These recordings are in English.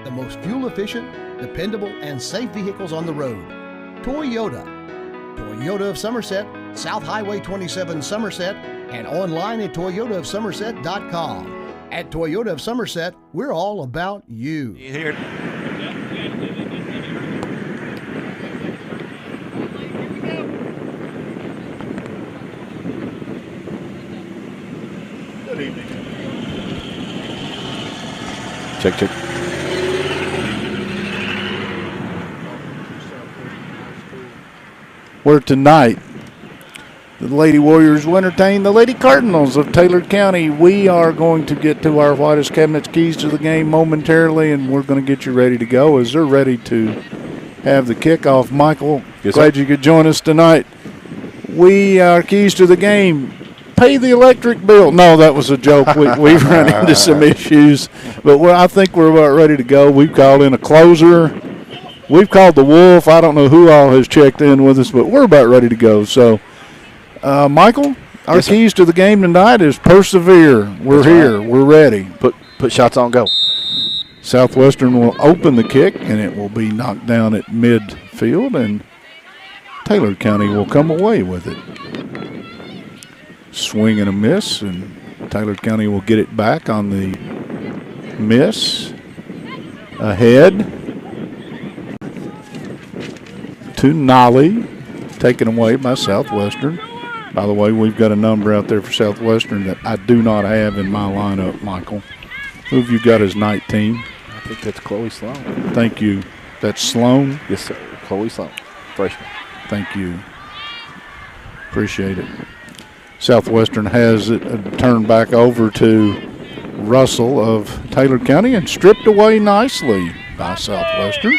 the most fuel-efficient, dependable, and safe vehicles on the road. Toyota. Toyota of Somerset, South Highway 27 Somerset, and online at toyotaofsomerset.com. At Toyota of Somerset, we're all about you. Here. Good evening. Check. Where tonight the Lady Warriors will entertain the Lady Cardinals of Taylor County. We are going to get to our Whitest Cabinets keys to the game momentarily, and we're going to get you ready to go as they're ready to have the kickoff. Michael, yes, glad sir. you could join us tonight. Our keys to the game. Pay the electric bill. No, that was a joke. We've run into some issues, but I think we're about ready to go. We've called in a closer. We've called the Wolf. I don't know who all has checked in with us, but we're about ready to go. So, Michael, our keys to the game tonight is persevere. We're here. We're ready. Put shots on, go. Southwestern will open the kick, and it will be knocked down at midfield, and Taylor County will come away with it. Swing and a miss, and Taylor County will get it back on the miss. Ahead to Nolly, taken away by Southwestern. By the way, we've got a number out there for Southwestern that I do not have in my lineup, Michael. Who have you got as 19? I think that's Chloe Sloan. Thank you. That's Sloan? Yes, sir. Chloe Sloan, freshman. Thank you. Appreciate it. Southwestern has it turned back over to Russell of Taylor County and stripped away nicely by Southwestern.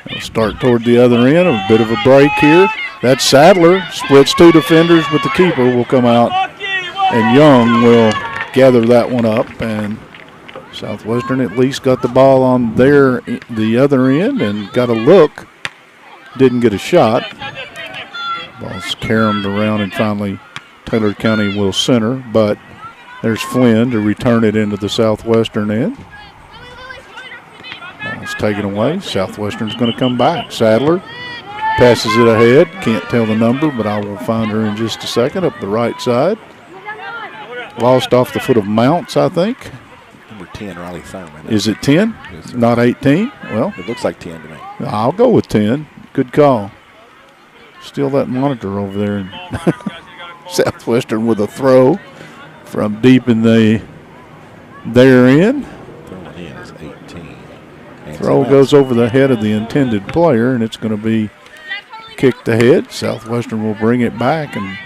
They'll start toward the other end, a bit of a break here. That's Sadler, splits two defenders, but the keeper will come out, and Young will gather that one up, and Southwestern at least got the ball on the other end and got a look. Didn't get a shot. Ball's caromed around, and finally Taylor County will center, but there's Flynn to return it into the Southwestern end. Ball's taken away. Southwestern's going to come back. Sadler passes it ahead. Can't tell the number, but I will find her in just a second up the right side. Lost off the foot of Mounts, I think. Number 10, Riley Thurman. Is it 10? Yes, sir. Not 18? Well, It looks like 10 to me. I'll go with 10. Good call. Steal that monitor over there. Southwestern with a throw from deep in their end. Throwing in is 18. And Throw goes over the head of the intended player, and it's going to be kicked ahead. Southwestern will bring it back, and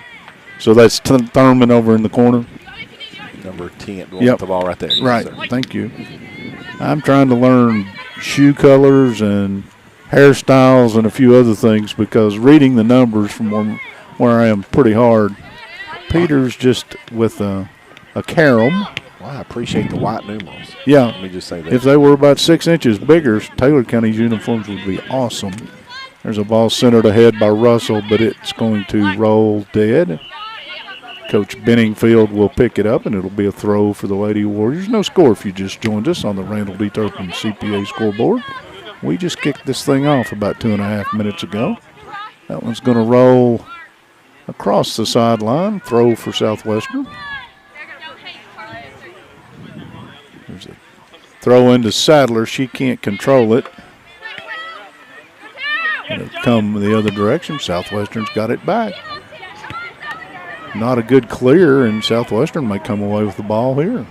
so that's Thurman over in the corner. Number 10, going with the ball right there. Yes, Right, sir. thank you. I'm trying to learn shoe colors and hairstyles and a few other things because reading the numbers from where I am pretty hard. Peter's just with a carom. Well, I appreciate the white numerals. Yeah. Let me just say that. If they were about 6 inches bigger, Taylor County's uniforms would be awesome. There's a ball centered ahead by Russell, but it's going to roll dead. Coach Benningfield will pick it up, and it'll be a throw for the Lady Warriors. No score if you just joined us on the Randall D. Turpin CPA scoreboard. We just kicked this thing off about 2.5 minutes ago. That one's going to roll across the sideline. Throw for Southwestern. There's a throw into Sadler. She can't control it. And it'll come the other direction. Southwestern's got it back. Not a good clear, and Southwestern might come away with the ball here.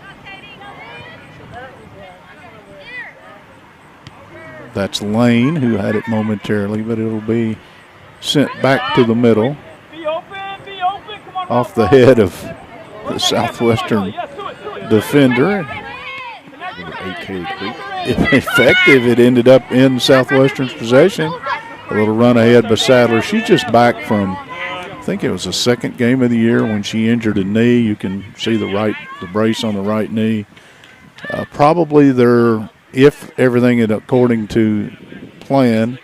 That's Lane who had it momentarily, but it'll be sent back to the middle. Off the head of the Southwestern defender. If effective, it ended up in Southwestern's possession. A little run ahead by Sadler. She's just back from, I think it was the second game of the year when she injured a knee. You can see the brace on the right knee. Probably if everything is according to plan,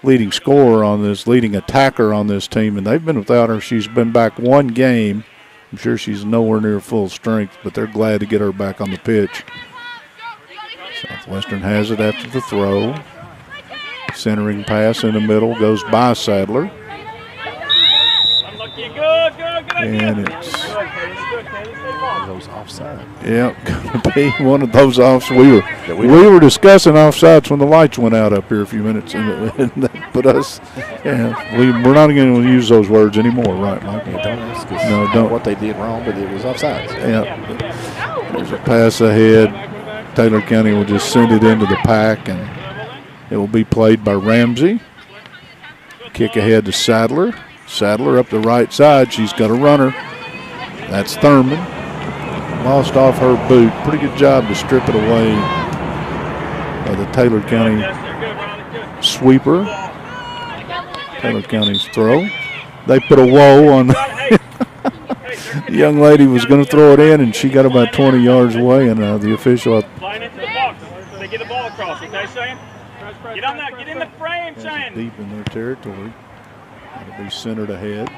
leading scorer on this, leading attacker on this team, and they've been without her. She's been back one game. I'm sure she's nowhere near full strength, but they're glad to get her back on the pitch. Southwestern has it after the throw. Centering pass in the middle goes by Sadler. And it's those offside. Yeah, going to be one of those offs. We were discussing offsides when the lights went out up here a few minutes, and they put us. Yeah, we're not going to use those words anymore, right, Mike? Yeah, don't ask us don't. What they did wrong, but it was offsides. Yeah, there's a pass ahead. Taylor County will just send it into the pack, and it will be played by Ramsey. Kick ahead to Sadler. Sadler up the right side. She's got a runner. That's Thurman. Lost off her boot. Pretty good job to strip it away by the Taylor County sweeper. Taylor County's throw. They put a whoa on the young lady was going to throw it in, and she got about 20 yards away, and the official. Line into the box. So they get the ball across, okay, Shane? Get on that. Get in the frame, Shane. Deep in their territory. It'll be centered ahead.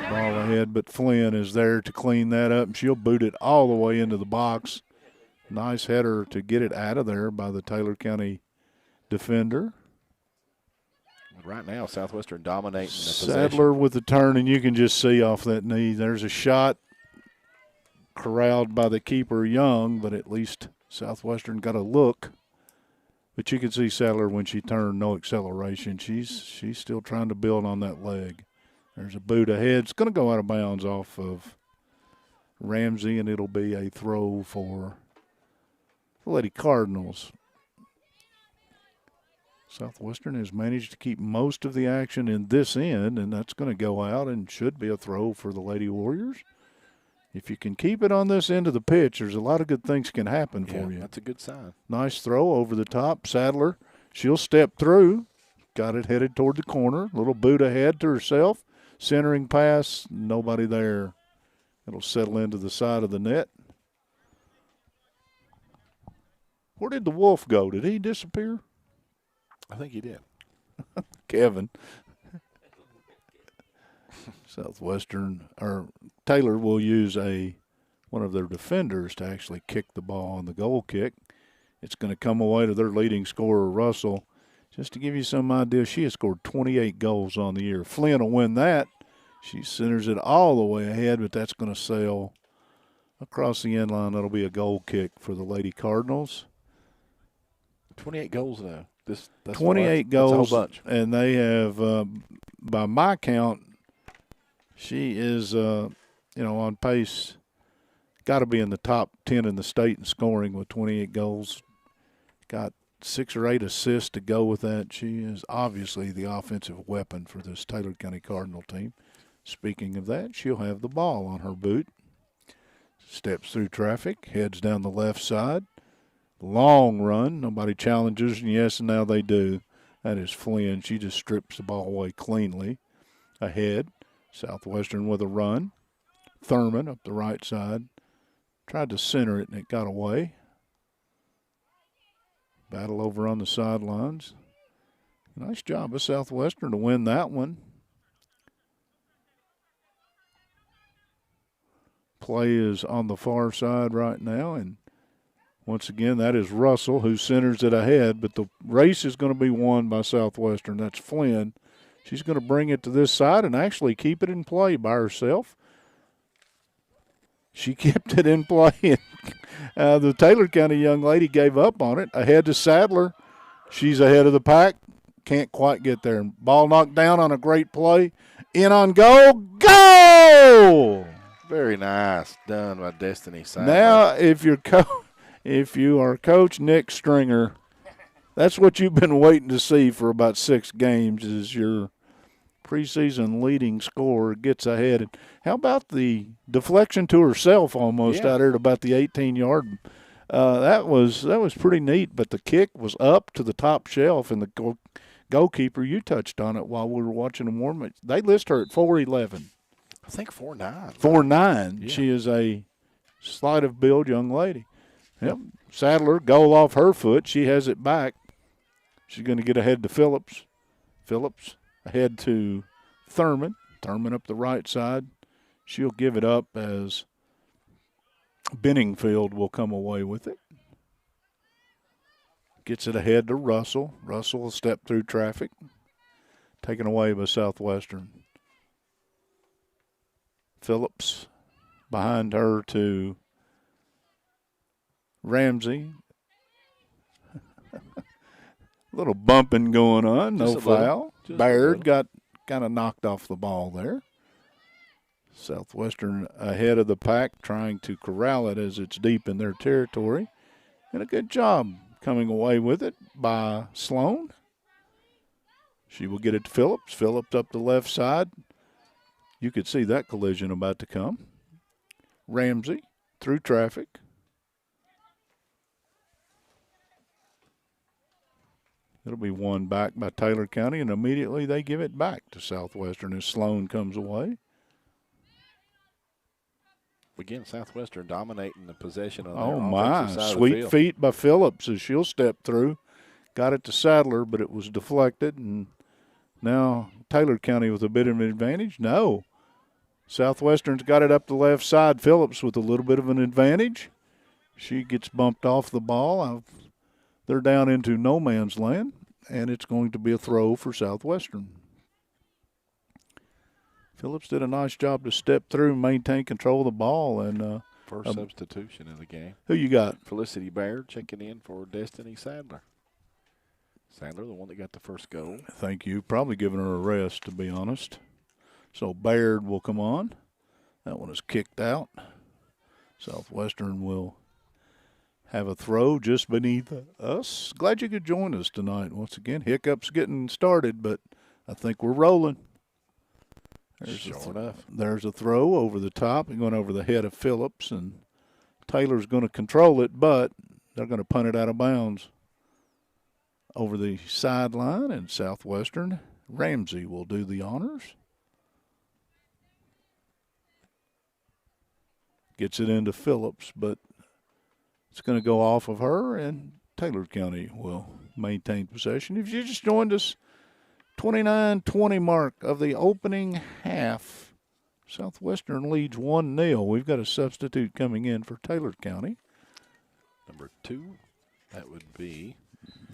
Ball ahead, but Flynn is there to clean that up, and she'll boot it all the way into the box. Nice header to get it out of there by the Taylor County defender. Right now, Southwestern dominating the Sadler possession. with the turn, and you can just see off that knee. There's a shot corralled by the keeper, Young, but at least Southwestern got a look. But you can see Sadler when she turned, no acceleration. She's still trying to build on that leg. There's a boot ahead. It's going to go out of bounds off of Ramsey, and it'll be a throw for the Lady Cardinals. Southwestern has managed to keep most of the action in this end, and that's going to go out and should be a throw for the Lady Warriors. If you can keep it on this end of the pitch, there's a lot of good things can happen for you. That's a good sign. Nice throw over the top. Sadler, she'll step through. Got it headed toward the corner. Little boot ahead to herself. Centering pass, nobody there. It'll settle into the side of the net. Where did the Wolf go? Did he disappear? I think he did. Kevin. Southwestern, or Taylor will use one of their defenders to actually kick the ball on the goal kick. It's going to come away to their leading scorer, Russell. Just to give you some idea, she has scored 28 goals on the year. Flynn will win that. She centers it all the way ahead, but that's going to sail across the end line. That'll be a goal kick for the Lady Cardinals. 28 goals, though. That's 28 goals, that's a whole bunch. And they have, by my count, she is, on pace, got to be in the top 10 in the state in scoring with 28 goals. Got 6 or 8 assists to go with that. She is obviously the offensive weapon for this Taylor County Cardinal team. Speaking of that, she'll have the ball on her boot. Steps through traffic, heads down the left side. Long run. Nobody challenges, and yes, and now they do. That is Flynn. She just strips the ball away cleanly. Ahead, Southwestern with a run. Thurman up the right side. Tried to center it, and it got away. Battle over on the sidelines. Nice job of Southwestern to win that one. Play is on the far side right now, and once again, that is Russell who centers it ahead, but the race is going to be won by Southwestern. That's Flynn. She's going to bring it to this side and actually keep it in play by herself. She kept it in play, and the Taylor County young lady gave up on it. Ahead to Sadler. She's ahead of the pack. Can't quite get there. Ball knocked down on a great play. In on goal. Goal! Very nice. Done by Destiny Sadler. Now, if you are Coach Nick Stringer, that's what you've been waiting to see for about 6 games is your preseason leading scorer gets ahead. And how about the deflection to herself almost out there at about the 18-yard? That was pretty neat, but the kick was up to the top shelf, and the goalkeeper, you touched on it while we were watching them warm. They list her at 4'11". I think 4'9". 4'9". Yeah. She is a slight of build young lady. Yep. Sadler, goal off her foot. She has it back. She's going to get ahead to Phillips. Phillips ahead to Thurman. Thurman up the right side. She'll give it up as Benningfield will come away with it. Gets it ahead to Russell. Russell will step through traffic. Taken away by Southwestern. Phillips behind her to Ramsey. A little bumping going on, no foul. Baird got kind of knocked off the ball there. Southwestern ahead of the pack, trying to corral it as it's deep in their territory. And a good job coming away with it by Sloan. She will get it to Phillips. Phillips up the left side. You could see that collision about to come. Ramsey through traffic. It'll be won back by Taylor County, and immediately they give it back to Southwestern as Sloan comes away. Again, Southwestern dominating the possession on Oh, their my. offensive side Sweet of the field. feet by Phillips as she'll step through. Got it to Sadler, but it was deflected, and now Taylor County with a bit of an advantage. No. Southwestern's got it up the left side. Phillips with a little bit of an advantage. She gets bumped off the ball. They're down into no man's land, and it's going to be a throw for Southwestern. Phillips did a nice job to step through and maintain control of the ball. And First substitution in the game. Who you got? Felicity Baird checking in for Destiny Sadler. Sadler, the one that got the first goal. Thank you. Probably giving her a rest, to be honest. So Baird will come on. That one is kicked out. Southwestern will have a throw just beneath us. Glad you could join us tonight. Once again, hiccups getting started, but I think we're rolling. There's a throw over the top and going over the head of Phillips, and Taylor's going to control it, but they're going to punt it out of bounds over the sideline, and Southwestern, Ramsey will do the honors. Gets it into Phillips, but it's going to go off of her, and Taylor County will maintain possession. If you just joined us, 29-20 mark of the opening half. Southwestern leads 1-0. We've got a substitute coming in for Taylor County. Number 2, that would be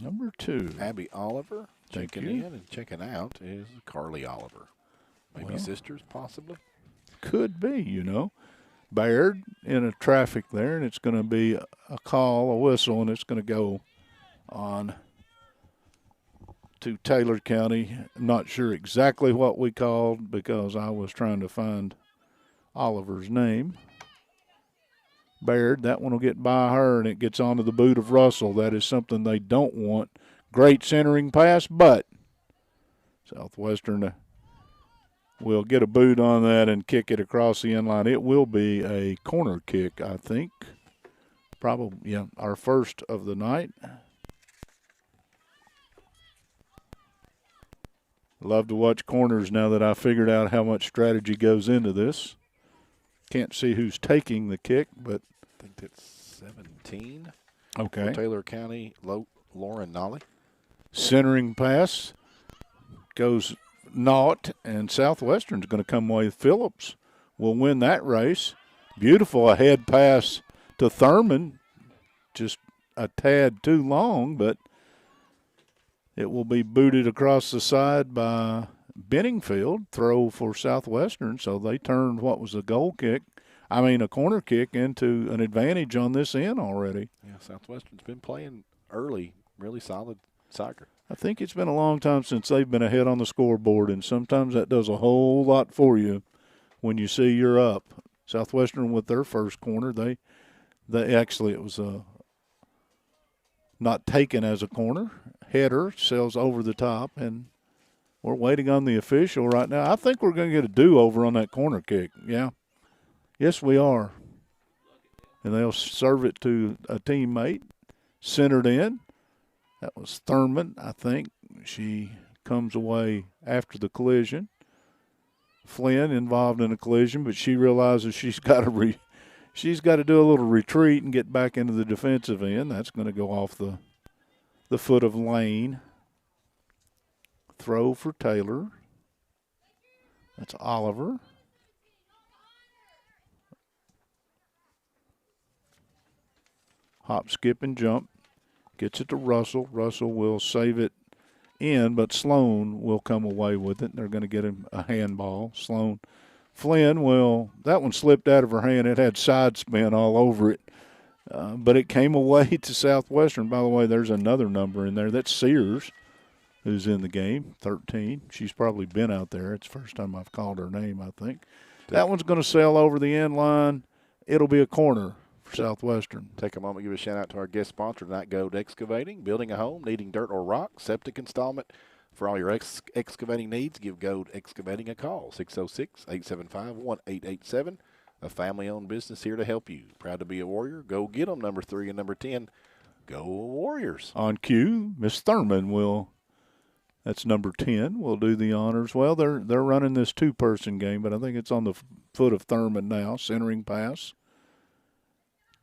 number 2. Abby Oliver. Thank Checking you. in and checking out is Carly Oliver. Maybe sisters, possibly. Could be, you know. Baird in a traffic there, and it's going to be a call, a whistle, and it's going to go on to Taylor County. I'm not sure exactly what we called because I was trying to find Oliver's name. Baird, that one will get by her, and it gets onto the boot of Russell. That is something they don't want. Great centering pass, but Southwestern will get a boot on that and kick it across the end line. It will be a corner kick, I think. Probably, yeah, our first of the night. Love to watch corners now that I figured out how much strategy goes into this. Can't see who's taking the kick, but I think that's 17. Okay. For Taylor County, Lauren Nolly. Centering pass goes naught, and Southwestern's going to come away with Phillips. Will win that race. Beautiful ahead pass to Thurman. Just a tad too long, but it will be booted across the side by Benningfield. Throw for Southwestern, so they turned what was a corner kick into an advantage on this end already. Yeah, Southwestern's been playing early, really solid soccer. I think it's been a long time since they've been ahead on the scoreboard, and sometimes that does a whole lot for you when you see you're up. Southwestern with their first corner, they actually, it was not taken as a corner. Header sails over the top, and we're waiting on the official right now. I think we're going to get a do-over on that corner kick. Yeah. Yes, we are. And they'll serve it to a teammate, centered in. That was Thurman, I think. She comes away after the collision. Flynn involved in a collision, but she realizes she's got to do a little retreat and get back into the defensive end. That's going to go off the foot of Lane. Throw for Taylor. That's Oliver. Hop, skip, and jump. Gets it to Russell. Russell will save it in, but Sloan will come away with it. They're going to get him a handball. Flynn will, that one slipped out of her hand. It had side spin all over it. But it came away to Southwestern. By the way, there's another number in there. That's Sears, who's in the game, 13. She's probably been out there. It's the first time I've called her name, I think. That one's going to sail over the end line. It'll be a corner for Southwestern. Take a moment to give a shout-out to our guest sponsor tonight, Gold Excavating. Building a home, needing dirt or rock, septic installment. For all your excavating needs, give Gold Excavating a call, 606-875-1887. A family-owned business here to help you. Proud to be a Warrior. Go get them, number 3 and number 10. Go Warriors. On cue, Miss Thurman that's number 10, will do the honors. Well, they're running this two-person game, but I think it's on the foot of Thurman now. Centering pass.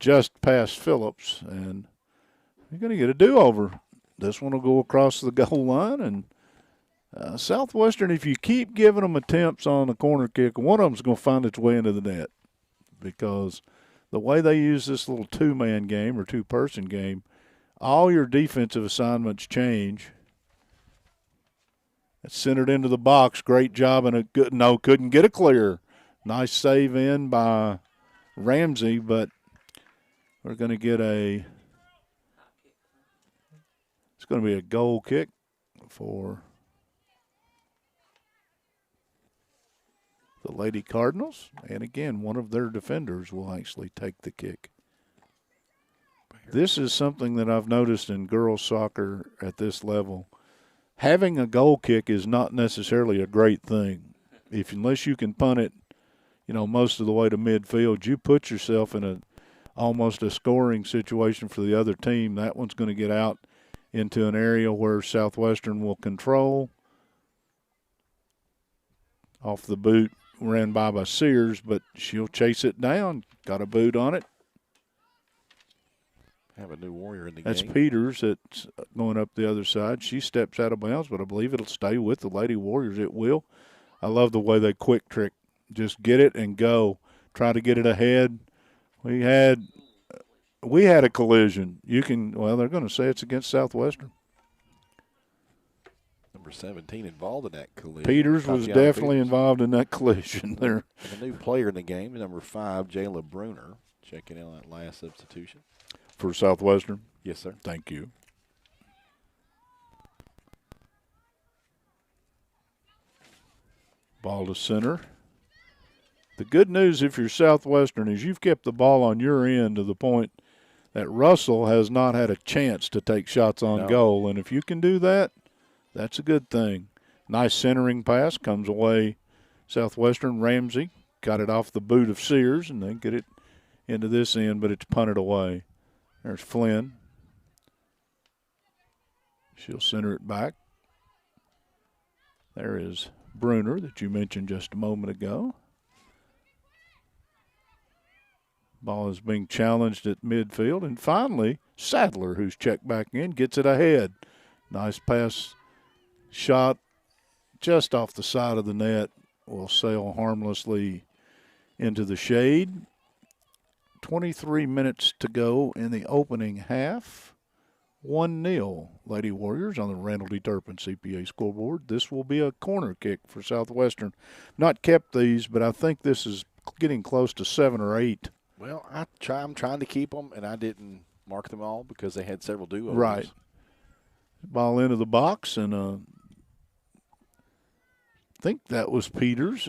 Just past Phillips, and you're going to get a do-over. This one will go across the goal line, and Southwestern, if you keep giving them attempts on the corner kick, one of them's going to find its way into the net, because the way they use this little two-man game or two-person game, all your defensive assignments change. It's centered into the box. Great job, and couldn't get a clear. Nice save in by Ramsey, but we're going to get it's going to be a goal kick for the Lady Cardinals. And again, one of their defenders will actually take the kick. This is something that I've noticed in girls soccer at this level. Having a goal kick is not necessarily a great thing. Unless you can punt it, most of the way to midfield, you put yourself in almost a scoring situation for the other team. That one's going to get out into an area where Southwestern will control. Off the boot, ran by Sears, but she'll chase it down. Got a boot on it. Have a new Warrior in the That's game. Peters that's going up the other side. She steps out of bounds, but I believe it'll stay with the Lady Warriors. It will. I love the way they quick trick. Just get it and go. Try to get it ahead. We had a collision. They're going to say it's against Southwestern. Number 17 involved in that collision. Peters was definitely involved in that collision there. And a new player in the game, number 5, Jayla Bruner, checking in on that last substitution. For Southwestern? Yes, sir. Thank you. Ball to center. The good news if you're Southwestern is you've kept the ball on your end to the point that Russell has not had a chance to take shots on goal. And if you can do that, that's a good thing. Nice centering pass comes away. Southwestern, Ramsey got it off the boot of Sears, and they get it into this end, but it's punted away. There's Flynn. She'll center it back. There is Bruner that you mentioned just a moment ago. Ball is being challenged at midfield. And finally, Sadler, who's checked back in, gets it ahead. Nice pass shot just off the side of the net. Will sail harmlessly into the shade. 23 minutes to go in the opening half. 1-0 Lady Warriors on the Randall D. Turpin CPA scoreboard. This will be a corner kick for Southwestern. Not kept these, but I think this is getting close to 7 or 8. Well, I'm trying to keep them, and I didn't mark them all because they had several do-overs. Right. Ball into the box, and I think that was Peters.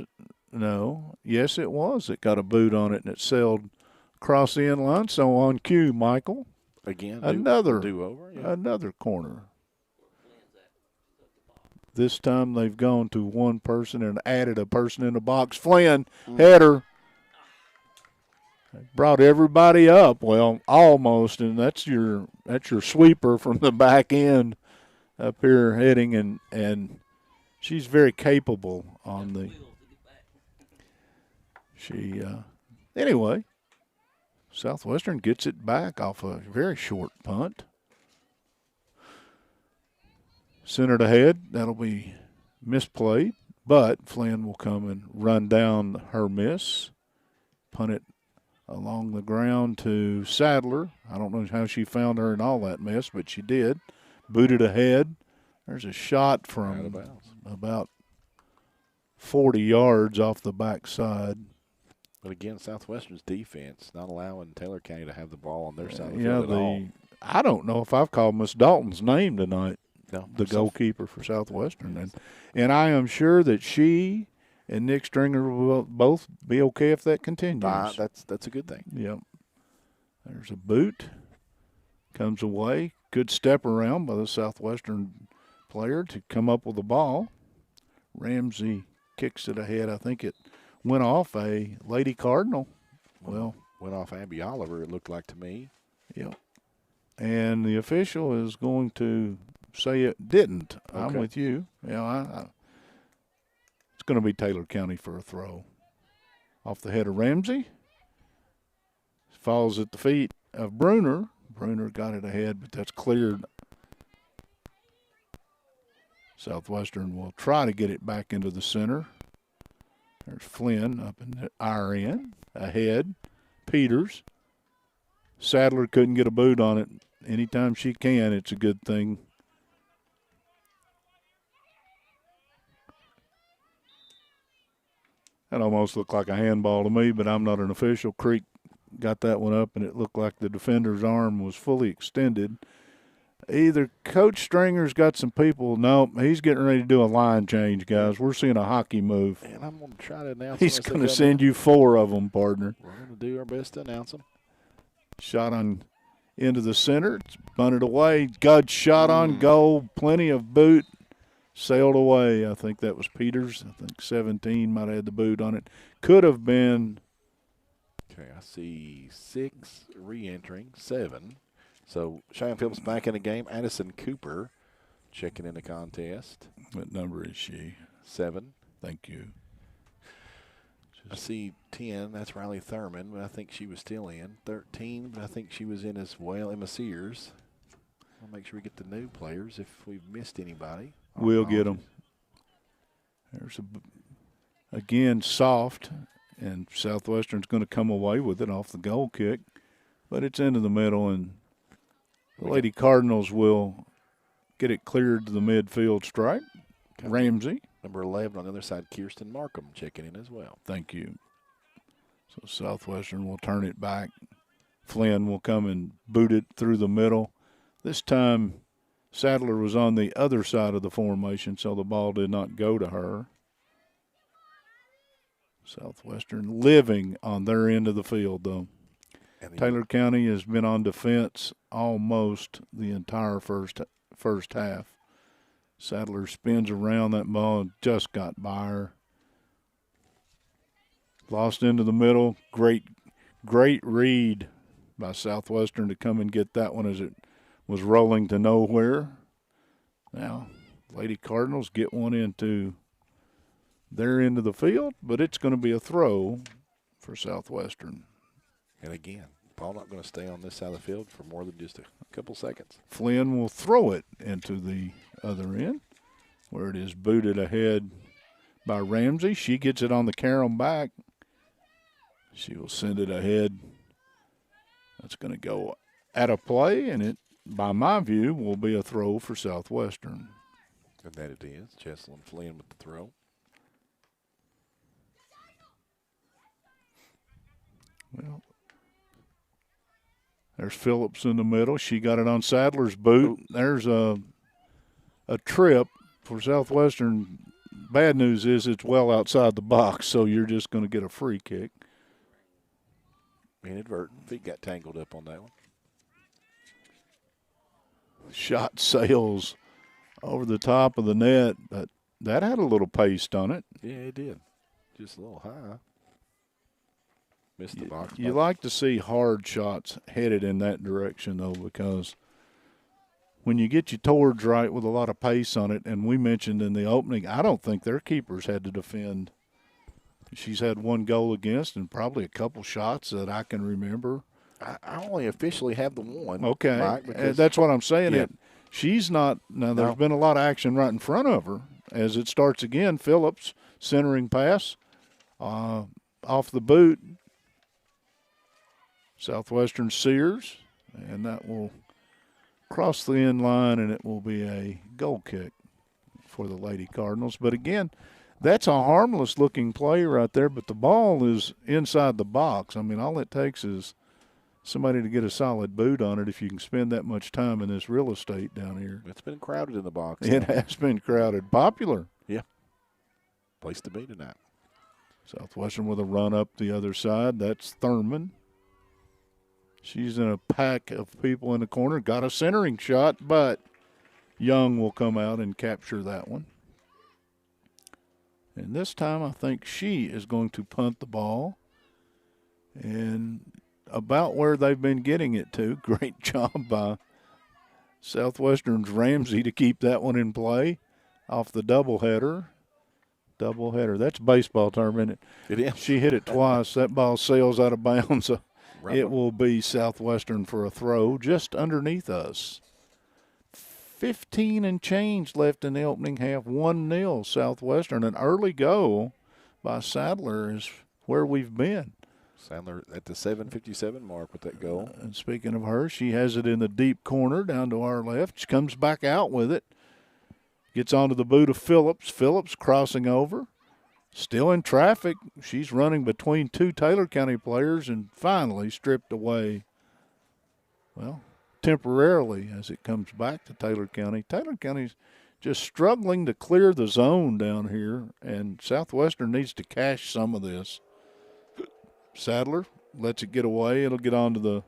No. Yes, it was. It got a boot on it, and it sailed across the end line. So on cue, Michael. Again, another do-over. Yeah. Another corner. This time they've gone to one person and added a person in the box. Flynn, header. Brought everybody up. Well, almost, and that's your sweeper from the back end up here heading, and she's very capable on the. Anyway, Southwestern gets it back off a very short punt. Centered ahead, that'll be misplayed, but Flynn will come and run down her miss. Punt it along the ground to Sadler. I don't know how she found her in all that mess, but she did. Booted ahead. There's a shot from about 40 yards off the backside. But again, Southwestern's defense not allowing Taylor County to have the ball on their side of the field at all. I don't know if I've called Miss Dalton's name tonight, No, the goalkeeper for Southwestern. And I am sure that she and Nick Stringer will both be okay if that continues. That's a good thing. Yep. There's a boot. Comes away. Good step around by the Southwestern player to come up with the ball. Ramsey kicks it ahead. I think it went off a Lady Cardinal. Well, went off Abby Oliver, it looked like to me. Yep. And the official is going to say it didn't. Okay. I'm with you. Yeah, it's going to be Taylor County for a throw. Off the head of Ramsey. Falls at the feet of Bruner. Bruner got it ahead, but that's cleared. Southwestern will try to get it back into the center. There's Flynn up in the our end. Ahead. Peters. Sadler couldn't get a boot on it. Anytime she can, it's a good thing. That almost looked like a handball to me, but I'm not an official. Creek got that one up, and it looked like the defender's arm was fully extended. Either Coach Stringer's got some people. No, he's getting ready to do a line change, guys. We're seeing a hockey move. And I'm going to try to announce He's going to send you 4 of them, partner. We're going to do our best to announce them. Shot on into the center. It's bunted away. Good shot on goal. Plenty of boot. Sailed away. I think that was Peters. I think 17 might have had the boot on it. Could have been. Okay, I see 6 re-entering, 7. So Cheyenne Phillips back in the game. Addison Cooper checking in the contest. What number is she? 7. Thank you. I see 10. That's Riley Thurman, but I think she was still in. 13, but I think she was in as well. Emma Sears. I'll make sure we get the new players if we've missed anybody. We'll get them. There's again soft, and Southwestern's going to come away with it off the goal kick, but it's into the middle, and the Lady Cardinals will get it cleared to the midfield stripe. Ramsey. Number 11 on the other side, Kirsten Markham checking in as well. Thank you. So Southwestern will turn it back. Flynn will come and boot it through the middle. This time Sadler was on the other side of the formation, so the ball did not go to her. Southwestern living on their end of the field, though. Taylor County has been on defense almost the entire first half. Sadler spins around that ball and just got by her. Lost into the middle. Great read by Southwestern to come and get that one as it was rolling to nowhere. Now, Lady Cardinals get one into their end of the field, but it's going to be a throw for Southwestern. And again, ball not going to stay on this side of the field for more than just a couple seconds. Flynn will throw it into the other end where it is booted ahead by Ramsey. She gets it on the carom back. She will send it ahead. That's going to go out of play, and it, by my view, will be a throw for Southwestern. And that it is. Cheslin Flynn with the throw. Well, there's Phillips in the middle. She got it on Sadler's boot. There's a trip for Southwestern. Bad news is it's well outside the box, so you're just going to get a free kick. Inadvertent. Feet got tangled up on that one. Shot sails over the top of the net, but that had a little paste on it. Yeah, it did. Just a little high. Missed the box. You like to see hard shots headed in that direction, though, because when you get your towards right with a lot of pace on it, and we mentioned in the opening, I don't think their keepers had to defend. She's had one goal against and probably a couple shots that I can remember. I only officially have the one. Okay. Mike, that's what I'm saying. Yeah. She's not – now, there's been a lot of action right in front of her. As it starts again, Phillips, centering pass off the boot. Southwestern Sears, and that will cross the end line, and it will be a goal kick for the Lady Cardinals. But again, that's a harmless-looking play right there, but the ball is inside the box. I mean, all it takes is somebody to get a solid boot on it if you can spend that much time in this real estate down here. It's been crowded in the box. It has been crowded. Popular. Yeah. Place to be tonight. Southwestern with a run up the other side. That's Thurman. She's in a pack of people in the corner. Got a centering shot, but Young will come out and capture that one. And this time I think she is going to punt the ball. And about where they've been getting it to. Great job by Southwestern's Ramsey to keep that one in play off the doubleheader. That's baseball term, isn't it? It is. She hit it twice. That ball sails out of bounds. So Right. it will be Southwestern for a throw just underneath us. 15 and change left in the opening half. 1-0 Southwestern. An early goal by Sadler is where we've been. Sandler at the 7:57 mark with that goal. And speaking of her, she has it in the deep corner down to our left. She comes back out with it. Gets onto the boot of Phillips. Phillips crossing over. Still in traffic. She's running between two Taylor County players and finally stripped away, well, temporarily as it comes back to Taylor County. Taylor County's just struggling to clear the zone down here, and Southwestern needs to cash some of this. Sadler lets it get away. It'll get onto the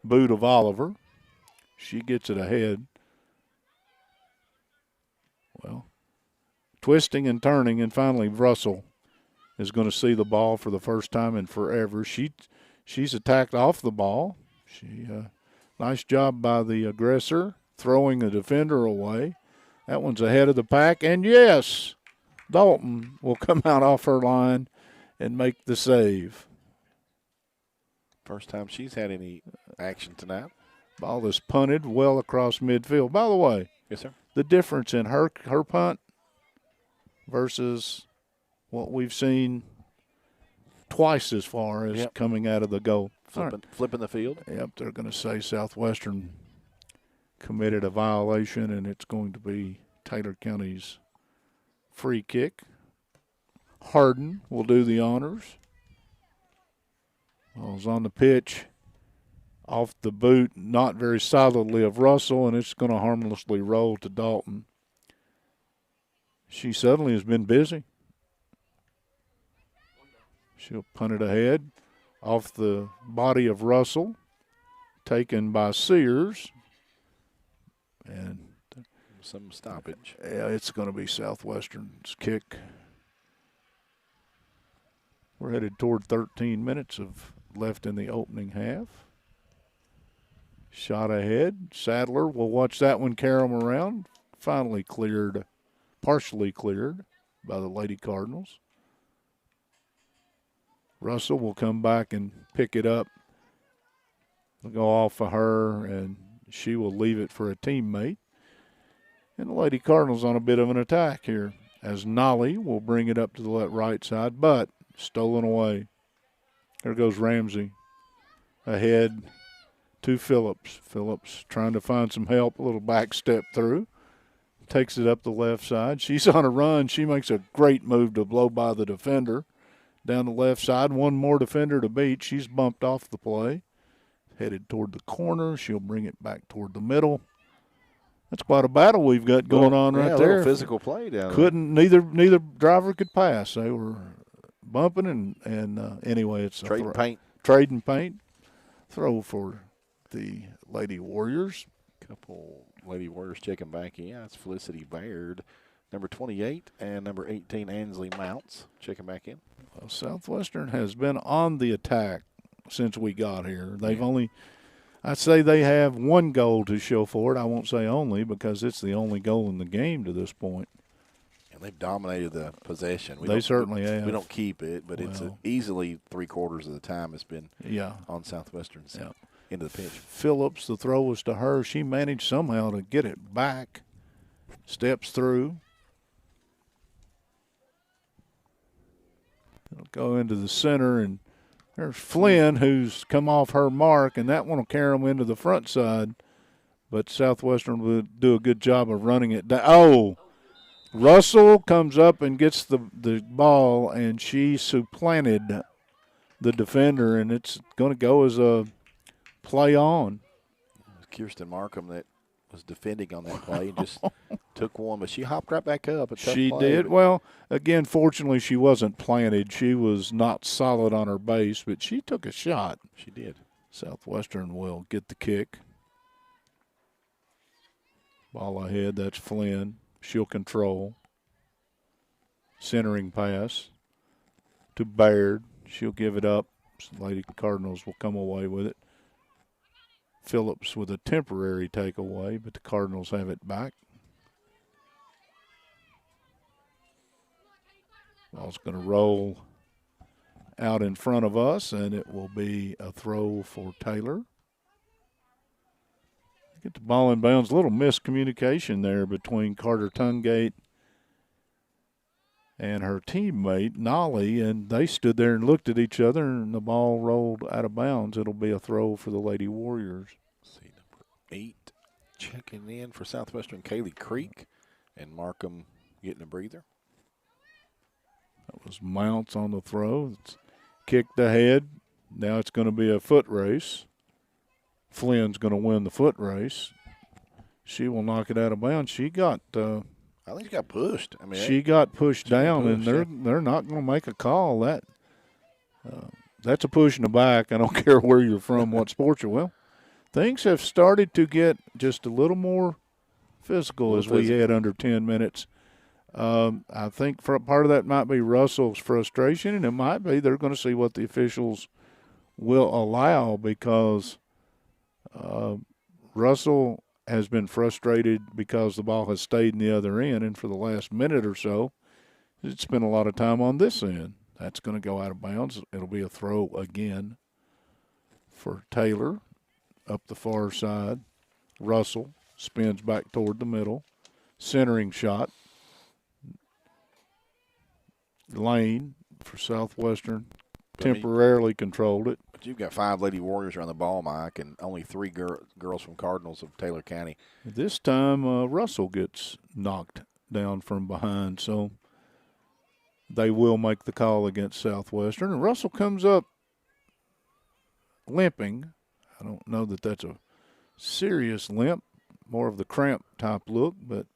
boot of Oliver. She gets it ahead. Well, twisting and turning, and finally Russell is going to see the ball for the first time in forever. She's attacked off the ball. Nice job by the aggressor, throwing the defender away. That one's ahead of the pack, and yes, Dalton will come out off her line and make the save. First time she's had any action tonight. Ball is punted well across midfield. By the way, Yes, sir. the difference in her punt versus what we've seen twice as far as Yep. coming out of the goal. Flipping the field. Yep, they're going to say Southwestern committed a violation, and it's going to be Taylor County's free kick. Harden will do the honors. Ball's on the pitch, off the boot, not very solidly of Russell, and it's going to harmlessly roll to Dalton. She suddenly has been busy. She'll punt it ahead, off the body of Russell, taken by Sears. And Some stoppage. yeah, it's going to be Southwestern's kick. We're headed toward 13 minutes of left in the opening half. Shot ahead. Sadler will watch that one carry him around. Finally cleared, partially cleared by the Lady Cardinals. Russell will come back and pick it up. It'll go off of her, and she will leave it for a teammate. And the Lady Cardinals on a bit of an attack here, as Nolly will bring it up to the right side, but stolen away. There goes Ramsey ahead to Phillips. Phillips trying to find some help, a little back step through. Takes it up the left side. She's on a run. She makes a great move to blow by the defender. Down the left side, one more defender to beat. She's bumped off the play. Headed toward the corner. She'll bring it back toward the middle. That's quite a battle we've got going on right a there. little physical play down Couldn't neither driver could pass. They were bumping and anyway, it's there. Trading paint. Throw for the Lady Warriors. Couple Lady Warriors checking back in. It's Felicity Baird, number 28, and number 18, Ansley Mounts checking back in. Well, Southwestern has been on the attack since we got here. I'd say they have one goal to show for it. I won't say only because it's the only goal in the game to this point. And they've dominated the possession. They certainly have. We don't keep it, but it's easily 3/4 of the time it's been on Southwestern's end of the pitch. Phillips, the throw was to her. She managed somehow to get it back. Steps through. It'll go into the center, and There's Flynn, who's come off her mark, and that one will carry them into the front side. But Southwestern will do a good job of running it down. Oh, Russell comes up and gets the ball, and she supplanted the defender, and it's going to go as a play on. Kirsten Markham that was defending on that play and just took one, but she hopped right back up. She did. Well, again, fortunately, she wasn't planted. She was not solid on her base, but she took a shot. She did. Southwestern will get the kick. Ball ahead, that's Flynn. She'll control. Centering pass to Baird. She'll give it up. Lady Cardinals will come away with it. Phillips with a temporary takeaway, but the Cardinals have it back. Ball's going to roll out in front of us, and it will be a throw for Taylor. Get the ball in bounds. A little miscommunication there between Carter Tungate and her teammate, Nolly, and they stood there and looked at each other, and the ball rolled out of bounds. It'll be a throw for the Lady Warriors. Let's see, number 8 checking in for Southwestern, Kaylee Creek, and Markham getting a breather. That was Mounts on the throw. It's kicked ahead. Now it's going to be a foot race. Flynn's going to win the foot race. She will knock it out of bounds. She got I think she got pushed. I mean, she got pushed down, and they're not going to make a call. That's a push in the back. I don't care where you're from, what sport you're. Well, things have started to get just a little more physical as we head under 10 minutes. I think part of that might be Russell's frustration, and it might be they're going to see what the officials will allow because Russell has been frustrated because the ball has stayed in the other end, and for the last minute or so, it's spent a lot of time on this end. That's going to go out of bounds. It'll be a throw again for Taylor up the far side. Russell spins back toward the middle. Centering shot. Lane for Southwestern temporarily controlled it. But you've got 5 Lady Warriors around the ball, Mike, and only 3 girls from Cardinals of Taylor County. This time Russell gets knocked down from behind, so they will make the call against Southwestern. And Russell comes up limping. I don't know that that's a serious limp, more of the cramp type look, but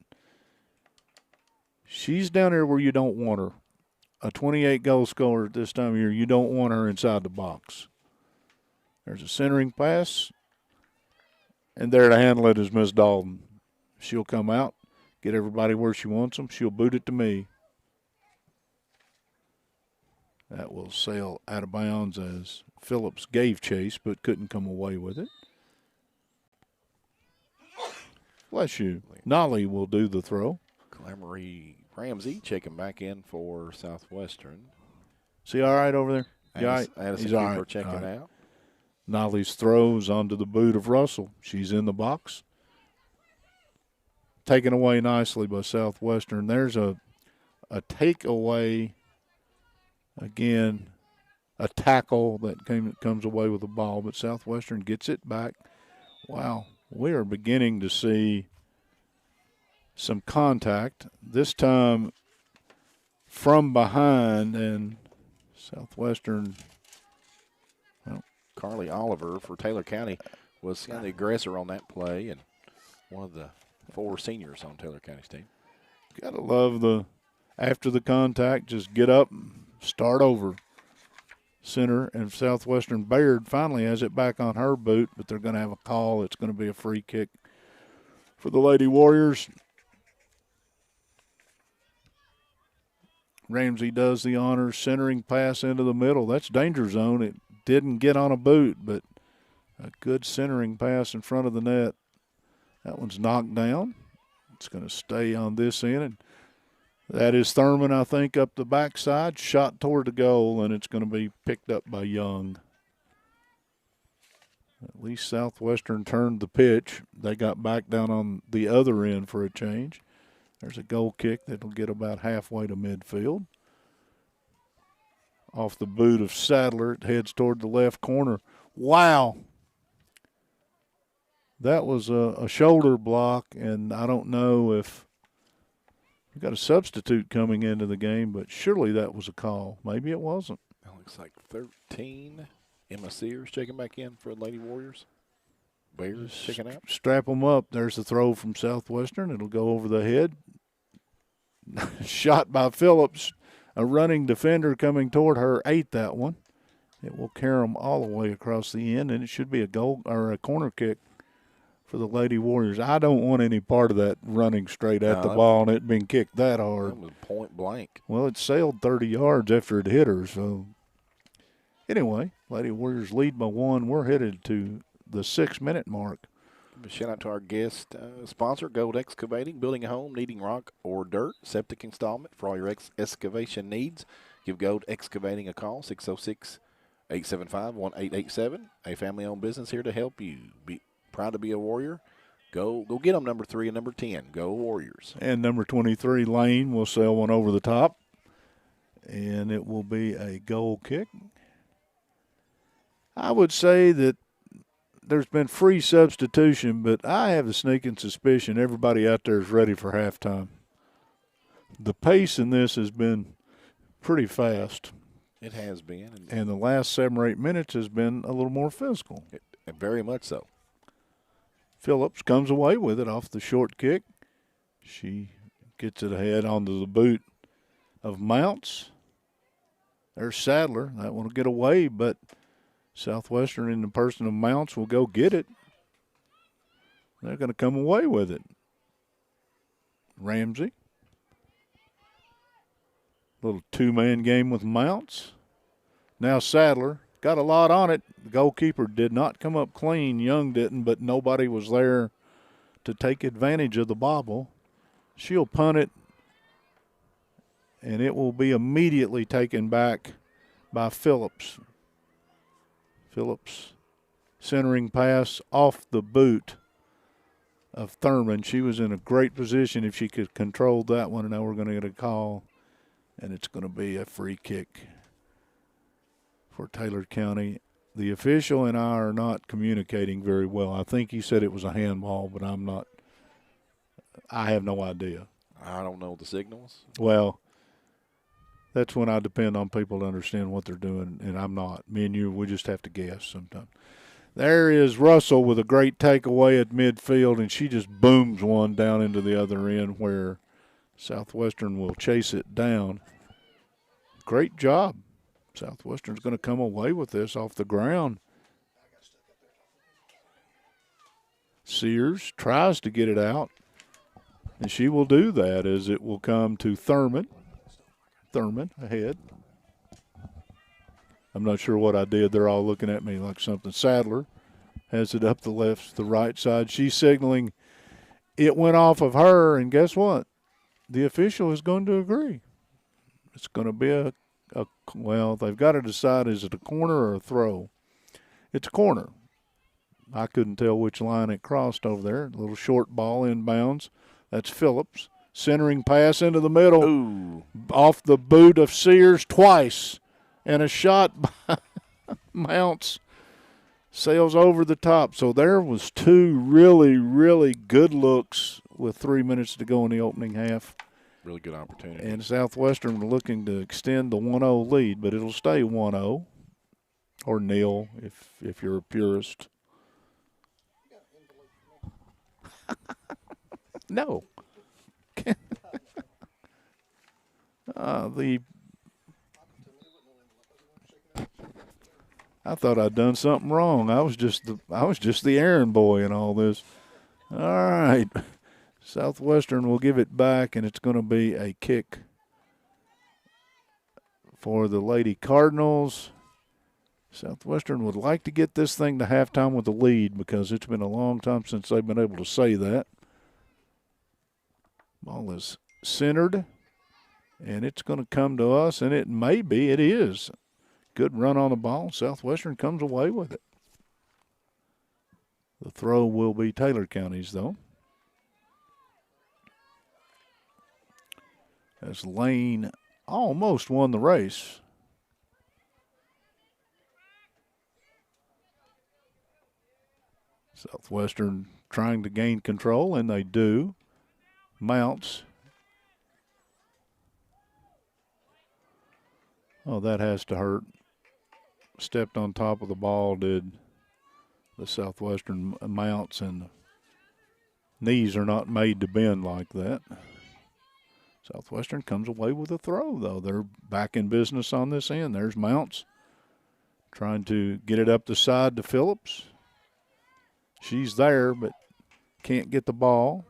she's down there where you don't want her. A 28-goal scorer at this time of year, you don't want her inside the box. There's a centering pass, and there to handle it is Miss Dalton. She'll come out, get everybody where she wants them. She'll boot it to me. That will sail out of bounds as Phillips gave chase but couldn't come away with it. Bless you. Nolly will do the throw. Clamory Ramsey checking back in for Southwestern. Is he all right over there? Addison He's all Cooper right. checking out. Nolly's throws onto the boot of Russell. She's in the box. Taken away nicely by Southwestern. There's a takeaway. Again, a tackle that comes away with the ball, but Southwestern gets it back. Wow, we are beginning to see some contact, this time from behind, and Southwestern. Well, Carly Oliver for Taylor County was kind of the aggressor on that play and one of the 4 seniors on Taylor County's team. Got to love after the contact, just get up and start over. Center and Southwestern Baird finally has it back on her boot, but they're going to have a call. It's going to be a free kick for the Lady Warriors. Ramsey does the honors, centering pass into the middle. That's danger zone. It didn't get on a boot, but a good centering pass in front of the net. That one's knocked down. It's going to stay on this end. And that is Thurman, I think, up the backside, shot toward the goal, and it's going to be picked up by Young. At least Southwestern turned the pitch. They got back down on the other end for a change. There's a goal kick that'll get about halfway to midfield. off the boot of Sadler. It heads toward the left corner. Wow. That was a shoulder block, and I don't know if we got a substitute coming into the game, but surely that was a call. Maybe it wasn't. That looks like 13. Emma Sears checking back in for Lady Warriors. Bears checking out. Strap them up. There's the throw from Southwestern. It'll go over the head. Shot by Phillips. A running defender coming toward her ate that one. It will carry them all the way across the end, and it should be a goal or a corner kick for the Lady Warriors. I don't want any part of that running straight at the ball and it being kicked that hard. That was point blank. Well, it sailed 30 yards after it hit her. So, anyway, Lady Warriors lead by 1. We're headed to the 6-minute mark. Give a shout out to our guest sponsor, Gold Excavating, building a home, needing rock or dirt, septic installment for all your excavation needs. Give Gold Excavating a call, 606-875-1887. A family-owned business here to help you. Be proud to be a Warrior. Go get them, number 3 and number 10. Go Warriors. And number 23, Lane, will sail one over the top. And it will be a goal kick. I would say that there's been free substitution, but I have a sneaking suspicion everybody out there is ready for halftime. The pace in this has been pretty fast. It has been. And the last 7 or 8 minutes has been a little more physical. Very much so. Phillips comes away with it off the short kick. She gets it ahead onto the boot of Mounts. There's Sadler. That one will get away, but Southwestern, in the person of Mounts, will go get it. They're going to come away with it. Ramsey. Little 2-man game with Mounts. Now Sadler. Got a lot on it. The goalkeeper did not come up clean. Young didn't, but nobody was there to take advantage of the bobble. She'll punt it, and it will be immediately taken back by Phillips. Phillips centering pass off the boot of Thurman. She was in a great position if she could control that one, and now we're going to get a call, and it's going to be a free kick for Taylor County. The official and I are not communicating very well. I think he said it was a handball, but I have no idea. I don't know the signals. Well, that's when I depend on people to understand what they're doing, and I'm not. Me and you, we just have to guess sometimes. There is Russell with a great takeaway at midfield, and she just booms one down into the other end where Southwestern will chase it down. Great job. Southwestern's going to come away with this off the ground. Sears tries to get it out, and she will do that as it will come to Thurman. Thurman ahead. I'm not sure what I did. They're all looking at me like something. Sadler has it up the right side. She's signaling it went off of her, and guess what? The official is going to agree. It's going to be well, they've got to decide, is it a corner or a throw? It's a corner. I couldn't tell which line it crossed over there. A little short ball inbounds. That's Phillips. Centering pass into the middle. Ooh. Off the boot of Sears twice. And a shot by Mounts sails over the top. So there was 2 really, really good looks with 3 minutes to go in the opening half. Really good opportunity. And Southwestern looking to extend the 1-0 lead, but it'll stay 1-0 or nil if you're a purist. No. I thought I'd done something wrong. I was just the errand boy in all this. All right. Southwestern will give it back, and it's going to be a kick for the Lady Cardinals. Southwestern would like to get this thing to halftime with a lead because it's been a long time since they've been able to say that. Ball is centered, and it's going to come to us, and it is. Good run on the ball. Southwestern comes away with it. The throw will be Taylor County's, though. As Lane almost won the race. Southwestern trying to gain control, and they do. Mounts. Oh, that has to hurt. Stepped on top of the ball, did the Southwestern Mounts, and knees are not made to bend like that. Southwestern comes away with a throw, though. They're back in business on this end. There's Mounts trying to get it up the side to Phillips. She's there, but can't get the ball.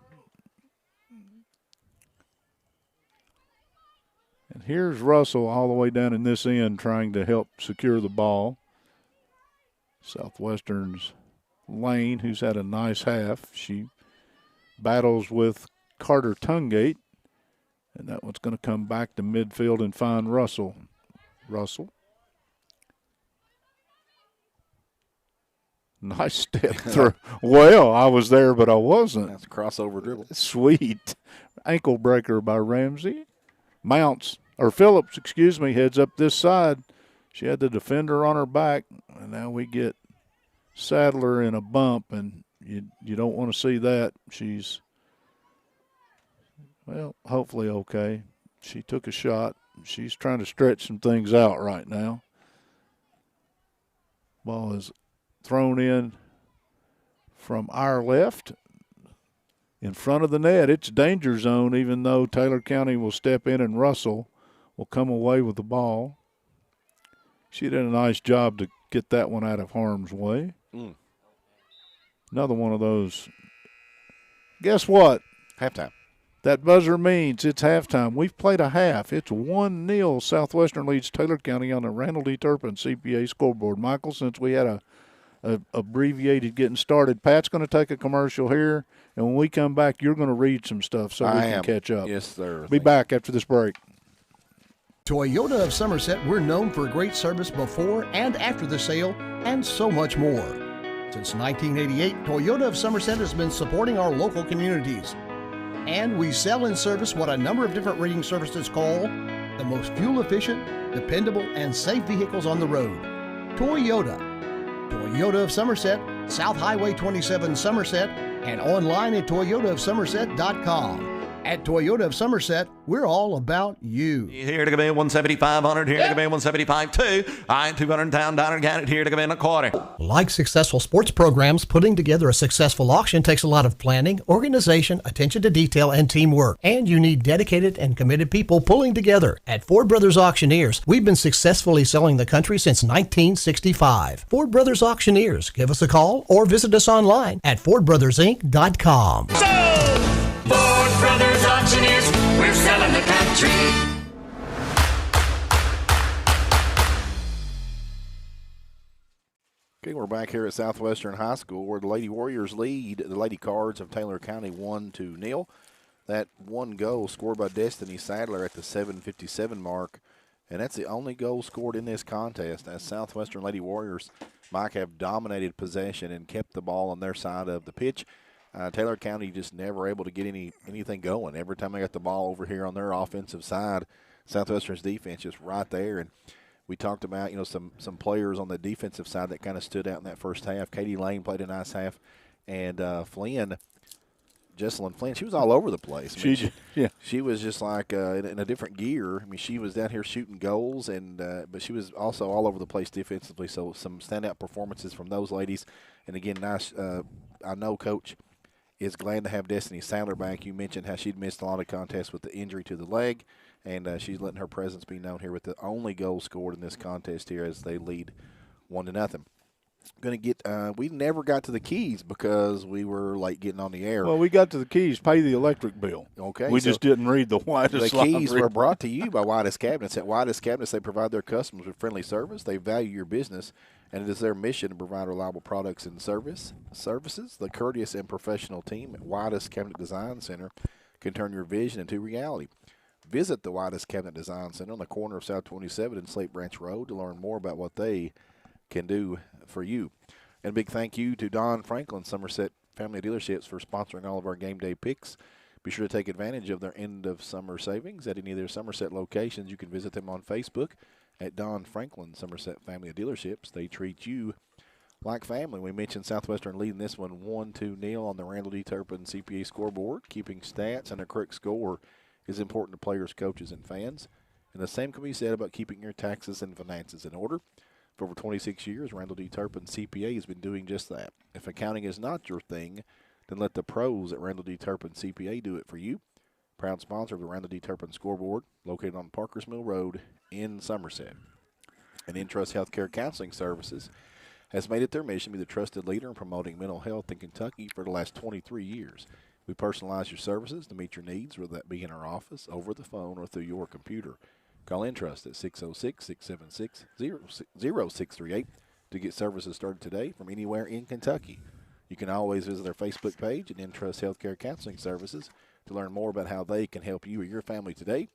And here's Russell all the way down in this end trying to help secure the ball. Southwestern's Lane, who's had a nice half. She battles with Carter Tungate. And that one's going to come back to midfield and find Russell. Russell. Nice step through. Well, I was there, but I wasn't. That's a crossover dribble. Sweet. Ankle breaker by Ramsey. Phillips, heads up this side. She had the defender on her back, and now we get Sadler in a bump, and you don't want to see that. She's, well, hopefully okay. She took a shot. She's trying to stretch some things out right now. Ball is thrown in from our left in front of the net. It's danger zone, even though Taylor County will step in and Russell will come away with the ball. She did a nice job to get that one out of harm's way. Another one of those. Guess what? Halftime. That buzzer means it's halftime. We've played a half. It's 1-0. Southwestern leads Taylor County on the Randall D. Turpin CPA scoreboard. Michael, since we had a abbreviated getting started, Pat's going to take a commercial here, and when we come back, you're going to read some stuff so we can catch up. Yes, sir. Be back after this break. Toyota of Somerset, we're known for great service before and after the sale, and so much more. Since 1988, Toyota of Somerset has been supporting our local communities. And we sell and service what a number of different rating services call the most fuel-efficient, dependable, and safe vehicles on the road. Toyota. Toyota of Somerset, South Highway 27 Somerset, and online at toyotaofsomerset.com. At Toyota of Somerset, we're all about you. Here to come in 17500, here to come in 175 too. I 200 down, got it here to come in a quarter. Like successful sports programs, putting together a successful auction takes a lot of planning, organization, attention to detail, and teamwork. And you need dedicated and committed people pulling together. At Ford Brothers Auctioneers, we've been successfully selling the country since 1965. Ford Brothers Auctioneers. Give us a call or visit us online at FordBrothersInc.com. Ford Brothers Auctioneers, we're selling the country. Okay, we're back here at Southwestern High School where the Lady Warriors lead the Lady Cards of Taylor County 1-0. That one goal scored by Destiny Sadler at the 7:57 mark, and that's the only goal scored in this contest as Southwestern Lady Warriors, Mike, have dominated possession and kept the ball on their side of the pitch. Taylor County just never able to get anything going. Every time they got the ball over here on their offensive side, Southwestern's defense just right there. And we talked about, some players on the defensive side that kind of stood out in that first half. Katie Lane played a nice half, and Jesselyn Flynn, she was all over the place. She was just like in a different gear. I mean, she was down here shooting goals, but she was also all over the place defensively. So some standout performances from those ladies. And again, nice. I know Coach is glad to have Destiny Sadler back. You mentioned how she'd missed a lot of contests with the injury to the leg, and she's letting her presence be known here with the only goal scored in this contest here as they lead 1-0. Going to get we never got to the keys because we were late getting on the air. Well, we got to the keys, pay the electric bill. Okay. We just didn't read the Whitest The keys were brought to you by Whitest Cabinets. At Whitest Cabinets, they provide their customers with friendly service. They value your business, and it is their mission to provide reliable products and services. The courteous and professional team at Whitest Cabinet Design Center can turn your vision into reality. Visit the Whitest Cabinet Design Center on the corner of South 27 and Slate Branch Road to learn more about what they can do for you. And a big thank you to Don Franklin Somerset Family Dealerships for sponsoring all of our game day picks. Be sure to take advantage of their end of summer savings at any of their Somerset locations. You can visit them on Facebook at Don Franklin Somerset Family Dealerships. They treat you like family. We mentioned Southwestern leading this one 1-0 on the Randall D. Turpin CPA scoreboard. Keeping stats and a correct score is important to players, coaches, and fans. And the same can be said about keeping your taxes and finances in order. For over 26 years, Randall D. Turpin CPA has been doing just that. If accounting is not your thing, then let the pros at Randall D. Turpin CPA do it for you. Proud sponsor of the Randall D. Turpin scoreboard, located on Parkers Mill Road in Somerset. And Intrust Healthcare Counseling Services has made it their mission to be the trusted leader in promoting mental health in Kentucky for the last 23 years. We personalize your services to meet your needs, whether that be in our office, over the phone, or through your computer. Call Intrust at 606-676-0638 to get services started today from anywhere in Kentucky. You can always visit their Facebook page at Intrust Healthcare Counseling Services to learn more about how they can help you or your family today.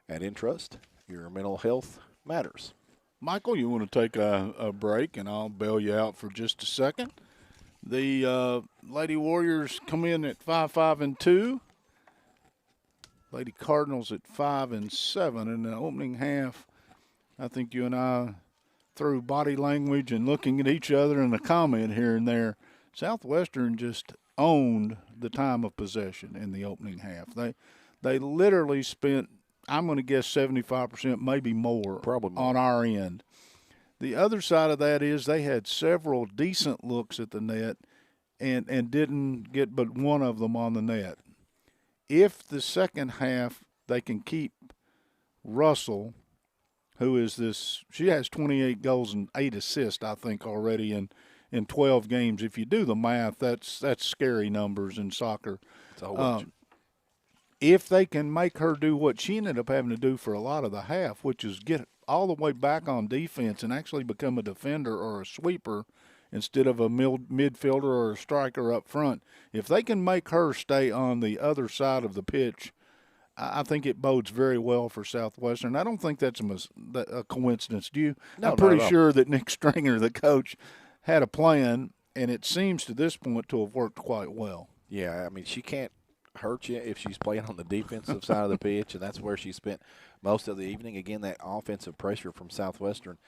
At Intrust, your mental health matters. Michael, you want to take a break, and I'll bail you out for just a second. The Lady Warriors come in at 5-5-2. Lady Cardinals at 5-7. In the opening half, I think you and I, through body language and looking at each other and a comment here and there, Southwestern just owned the time of possession in the opening half. They literally spent, I'm going to guess 75%, maybe more, Probably more, on our end. The other side of that is they had several decent looks at the net and didn't get but one of them on the net. If the second half they can keep Russell, who is this, she has 28 goals and 8 assists, I think, already in 12 games. If you do the math, that's scary numbers in soccer. It's a whole bunch. If they can make her do what she ended up having to do for a lot of the half, which is get all the way back on defense and actually become a defender or a sweeper instead of a midfielder or a striker up front, if they can make her stay on the other side of the pitch, I think it bodes very well for Southwestern. I don't think that's a coincidence. Do you? No, I'm pretty not at all. sure that Nick Stringer, the coach, had a plan, and it seems to this point to have worked quite well. Yeah, I mean, she can't hurt you if she's playing on the defensive side of the pitch, and that's where she spent most of the evening. Again, that offensive pressure from Southwestern,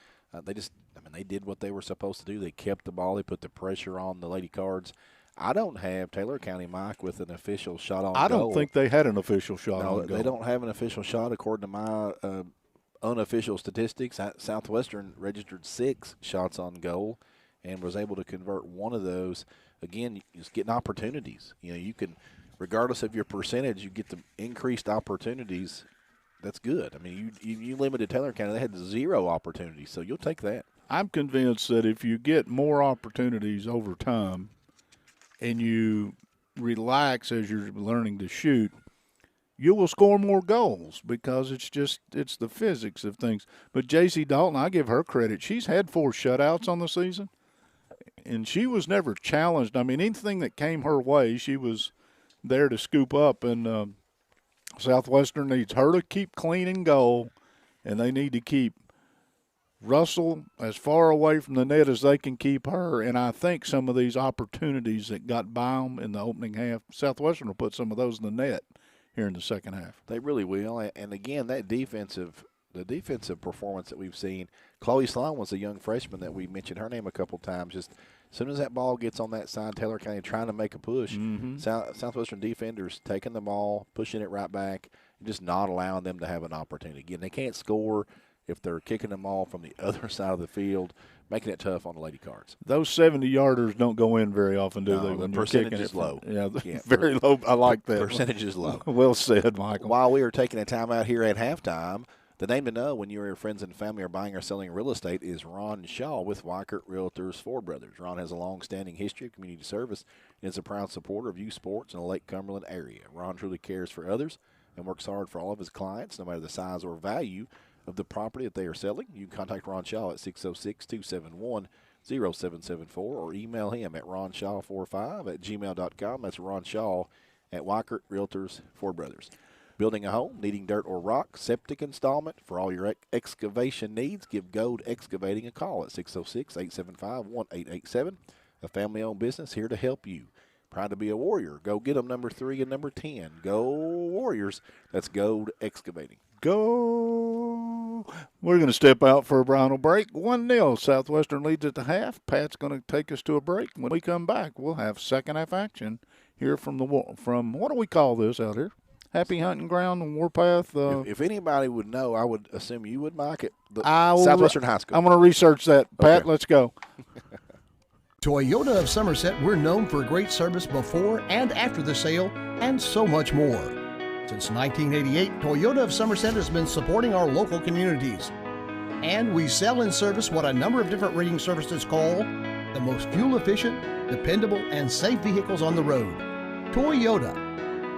they did what they were supposed to do. They kept the ball. They put the pressure on the Lady Cards. I don't have Taylor County, Mike, with an official shot on goal. I don't think they had an official shot No, on goal. they don't have an official shot according to my unofficial statistics. Southwestern registered 6 shots on goal and was able to convert one of those. Again, just getting opportunities. You know, you can, regardless of your percentage, you get the increased opportunities. That's good. I mean, you limited Taylor County. They had 0 opportunities, so you'll take that. I'm convinced that if you get more opportunities over time and you relax as you're learning to shoot, you will score more goals because it's the physics of things. But J.C. Dalton, I give her credit. She's had 4 shutouts on the season, and she was never challenged. I mean, anything that came her way, she was there to scoop up, and Southwestern needs her to keep clean and goal, and they need to keep Russell as far away from the net as they can keep her. And I think some of these opportunities that got by them in the opening half, Southwestern will put some of those in the net here in the second half. They really will. And again, the defensive performance that we've seen, Chloe Sloan was a young freshman that we mentioned her name a couple times. Just as soon as that ball gets on that side, Taylor County trying to make a push, Southwestern defenders taking the ball, pushing it right back, and just not allowing them to have an opportunity. Again, they can't score if they're kicking them all from the other side of the field, making it tough on the Lady Cards. Those 70-yarders don't go in very often, do they? The When percentage you're is kicking low. Yeah, very low. I like that. Percentage is low. Well said, Michael. While we are taking a timeout here at halftime, the name to know when you or your friends and family are buying or selling real estate is Ron Shaw with Weikert Realtors Ford Brothers. Ron has a long-standing history of community service and is a proud supporter of youth sports in the Lake Cumberland area. Ron truly cares for others and works hard for all of his clients, no matter the size or value of the property that they are selling. You can contact Ron Shaw at 606-271-0774 or email him at ronshaw45@gmail.com. That's Ron Shaw at Weikert Realtors Ford Brothers. Building a home, needing dirt or rock, septic installment. For all your excavation needs, give Gold Excavating a call at 606-875-1887. A family-owned business here to help you. Proud to be a Warrior. Go get them number 3 and number 10. Go Warriors. That's Gold Excavating. Go We're going to step out for a final break. 1-0. Southwestern leads at the half. Pat's going to take us to a break. When we come back, we'll have second half action here from what do we call this out here? Happy Hunting Ground and Warpath. If anybody would know, I would assume you would, Mike, at Southwestern High School. I'm going to research that. Pat, let's go. Toyota of Somerset, we're known for great service before and after the sale and so much more. Since 1988, Toyota of Somerset has been supporting our local communities. And we sell and service what a number of different rating services call the most fuel-efficient, dependable, and safe vehicles on the road. Toyota.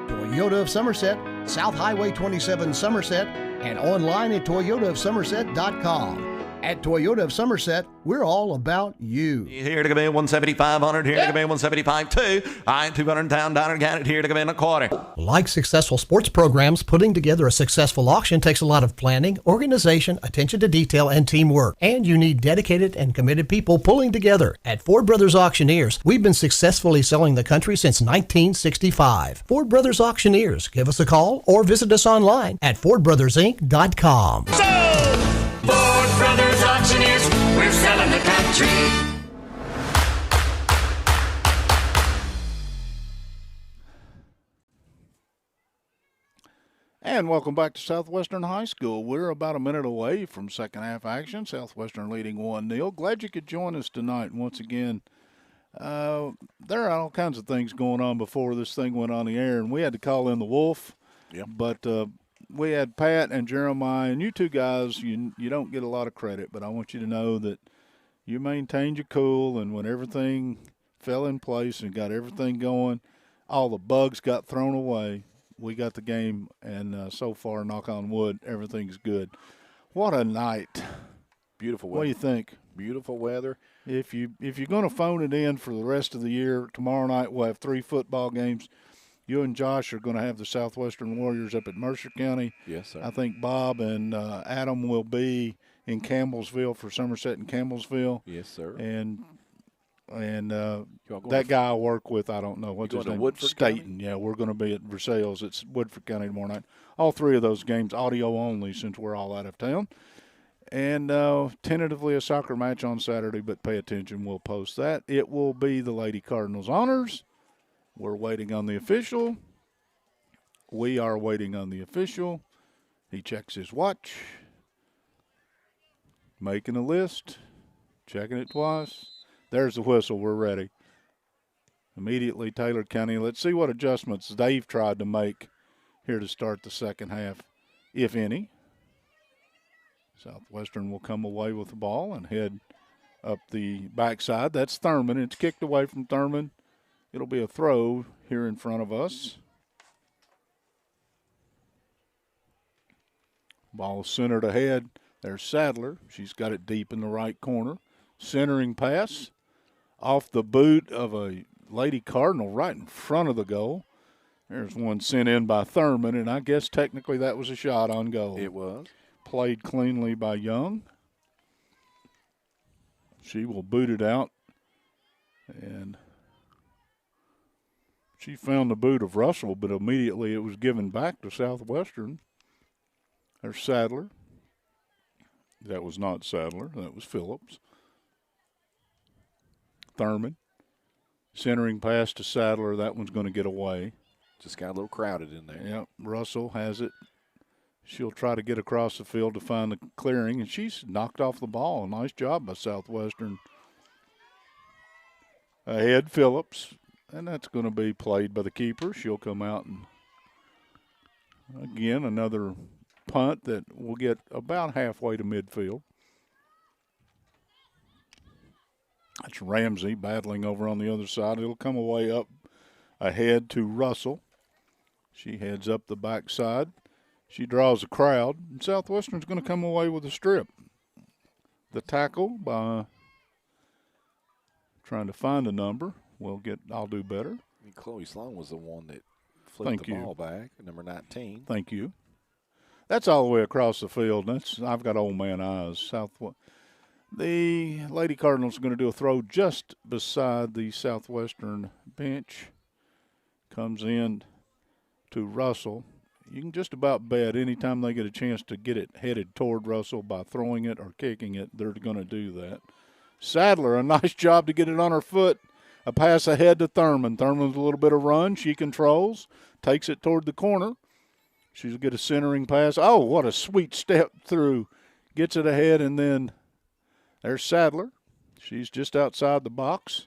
Toyota of Somerset, South Highway 27 Somerset, and online at toyotaofsomerset.com. At Toyota of Somerset, we're all about you. Here to come in 175-100, here to come in 175-2. I-200 down, down, here to come in a quarter. Like successful sports programs, putting together a successful auction takes a lot of planning, organization, attention to detail, and teamwork. And you need dedicated and committed people pulling together. At Ford Brothers Auctioneers, we've been successfully selling the country since 1965. Ford Brothers Auctioneers. Give us a call or visit us online at FordBrothersInc.com. Ford Brothers Auctioneers, we're selling the country. And welcome back to Southwestern High School. We're about a minute away from second half action. Southwestern leading 1-0. Glad you could join us tonight. Once again, there are all kinds of things going on before this thing went on the air, and we had to call in the Wolf. Yep. But we had Pat and Jeremiah, and you two guys, you don't get a lot of credit, but I want you to know that you maintained your cool, and when everything fell in place and got everything going, all the bugs got thrown away. We got the game, and so far, knock on wood, everything's good. What a night. Beautiful weather. What do you think? Beautiful weather. If you're going to phone it in for the rest of the year, tomorrow night we'll have 3 football games. You and Josh are going to have the Southwestern Warriors up at Mercer County. Yes, sir. I think Bob and Adam will be in Campbellsville for Somerset and Campbellsville. Yes, sir. And that guy I work with, I don't know what's his name. Woodford Staten. County? Yeah, we're going to be at Versailles. It's Woodford County tomorrow night. All 3 of those games audio only since we're all out of town. And tentatively a soccer match on Saturday, but pay attention. We'll post that. It will be the Lady Cardinals Honors. We're waiting on the official. We are waiting on the official. He checks his watch. Making a list. Checking it twice. There's the whistle. We're ready. Immediately, Taylor County. Let's see what adjustments they've tried to make here to start the second half, if any. Southwestern will come away with the ball and head up the backside. That's Thurman. It's kicked away from Thurman. It'll be a throw here in front of us. Ball centered ahead. There's Sadler. She's got it deep in the right corner. Centering pass off the boot of a Lady Cardinal right in front of the goal. There's one sent in by Thurman, and I guess technically that was a shot on goal. It was. Played cleanly by Young. She will boot it out. And she found the boot of Russell, but immediately it was given back to Southwestern. There's Sadler. That was not Sadler. That was Phillips. Thurman. Centering pass to Sadler. That one's going to get away. Just got a little crowded in there. Yep. Russell has it. She'll try to get across the field to find the clearing, and she's knocked off the ball. Nice job by Southwestern. Ahead, Phillips. And that's going to be played by the keeper. She'll come out and, again, another punt that will get about halfway to midfield. That's Ramsey battling over on the other side. It'll come away up ahead to Russell. She heads up the backside. She draws a crowd. And Southwestern's going to come away with a strip. The tackle by trying to find a number. I'll do better. Chloe Sloan was the one that flipped the ball back, number 19. Thank you. That's all the way across the field. I've got old man eyes. The Lady Cardinals are going to do a throw just beside the Southwestern bench. Comes in to Russell. you can just about bet anytime they get a chance to get it headed toward Russell by throwing it or kicking it, they're going to do that. Sadler, a nice job to get it on her foot. A pass ahead to Thurman. Thurman's a little bit of run. She controls, takes it toward the corner. She'll get a centering pass. Oh, what a sweet step through. Gets it ahead, and then there's Sadler. She's just outside the box.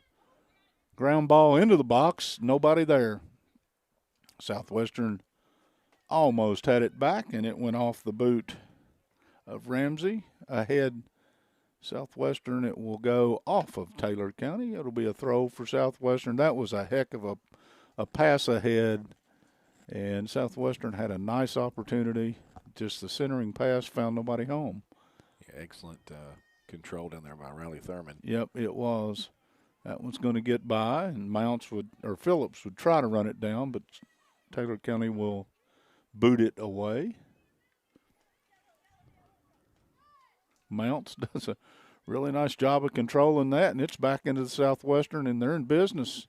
Ground ball into the box. Nobody there. Southwestern almost had it back, and it went off the boot of Ramsey. Ahead Southwestern, it will go off of Taylor County. It'll be a throw for Southwestern. That was a heck of a pass ahead, and Southwestern had a nice opportunity. Just the centering pass found nobody home. Yeah, excellent control down there by Riley Thurman. Yep, it was. That one's going to get by, and Phillips would try to run it down, but Taylor County will boot it away. Mounts does a really nice job of controlling that, and it's back into the Southwestern, and they're in business.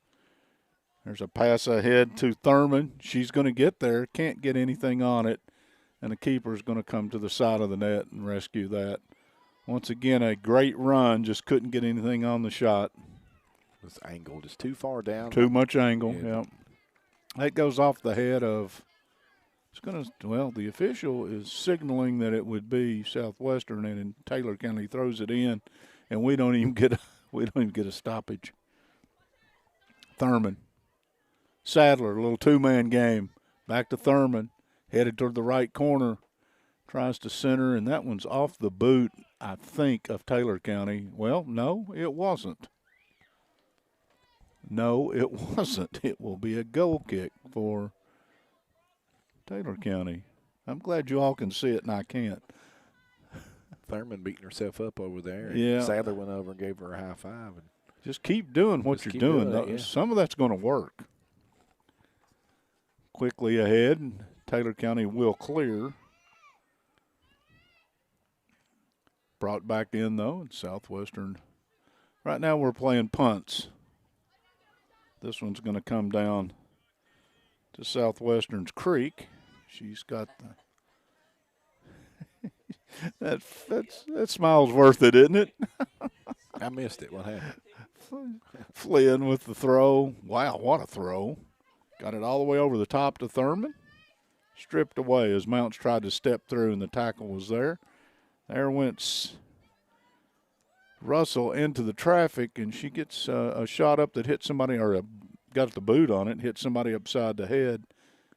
There's a pass ahead to Thurman. She's going to get there, can't get anything on it, and the keeper's going to come to the side of the net and rescue that. Once again, a great run, just couldn't get anything on the shot. This angle just too far down. Too much angle, yeah. yep. That goes off the head of the official is signaling that it would be Southwestern, and in Taylor County throws it in, and we don't even get a stoppage. Thurman. Sadler, a little two-man game. Back to Thurman, headed toward the right corner, tries to center, and that one's off the boot, I think, of Taylor County. Well, no, it wasn't. No, it wasn't. It will be a goal kick for Taylor County. I'm glad you all can see it and I can't. Thurman beating herself up over there. Yeah. Sadler went over and gave her a high five. And just keep doing what you're doing. Yeah. Some of that's going to work. Quickly ahead, Taylor County will clear. Brought back in, though, and Southwestern. Right now we're playing punts. This one's going to come down to Southwestern's creek. She's got the that smile's worth it, isn't it? I missed it. What happened? Flynn with the throw. Wow, what a throw. Got it all the way over the top to Thurman. Stripped away as Mounts tried to step through, and the tackle was there. There went Russell into the traffic, and she gets a shot up that hit somebody, or got the boot on it, hit somebody upside the head.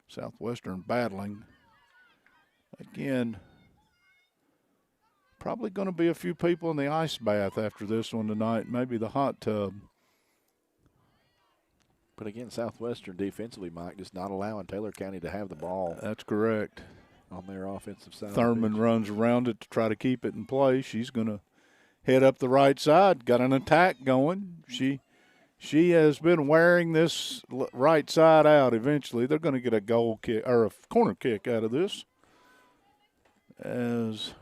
Southwestern battling. Again, probably going to be a few people in the ice bath after this one tonight, maybe the hot tub. But again, Southwestern defensively, Mike, just not allowing Taylor County to have the ball. That's correct. On their offensive side. Thurman runs around it to try to keep it in play. She's going to head up the right side. Got an attack going. She has been wearing this right side out eventually. They're going to get a goal kick or a corner kick out of this. Let's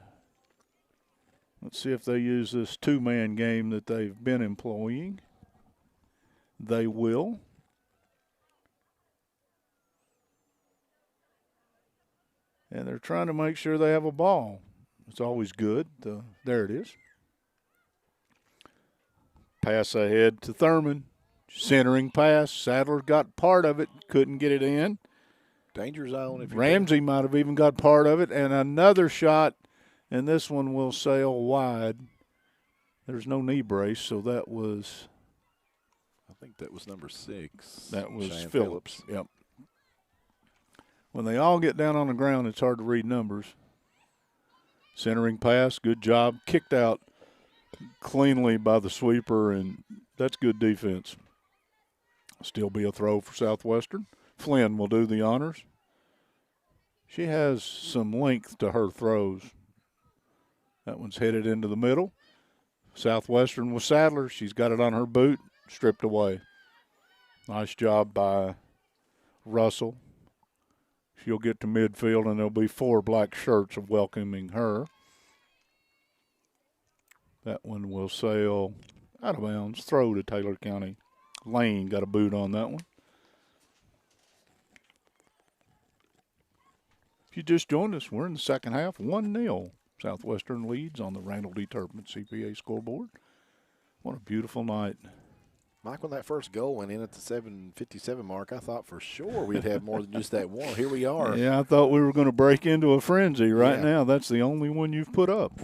see if they use this two-man game that they've been employing. They will. And they're trying to make sure they have a ball. It's always good. There it is. Pass ahead to Thurman. Centering pass. Sadler got part of it. Couldn't get it in. Danger zone. Ramsey might have even got part of it. And another shot, and this one will sail wide. There's no knee brace, so that was. I think that was number 6. That was Cheyenne Phillips. Yep. When they all get down on the ground, it's hard to read numbers. Centering pass, good job. Kicked out cleanly by the sweeper, and that's good defense. Still be a throw for Southwestern. Flynn will do the honors. She has some length to her throws. That one's headed into the middle. Southwestern with Sadler. She's got it on her boot, stripped away. Nice job by Russell. She'll get to midfield, and there'll be 4 black shirts of welcoming her. That one will sail out of bounds. Throw to Taylor County. Lane got a boot on that one. you just joined us, we're in the second half, 1-0. Southwestern leads on the Randall D. Turpin CPA scoreboard. What a beautiful night. Mike, when that first goal went in at the 7:57 mark, I thought for sure we'd have more than just that one. Here we are. Yeah, I thought we were going to break into a frenzy right now. That's the only one you've put up.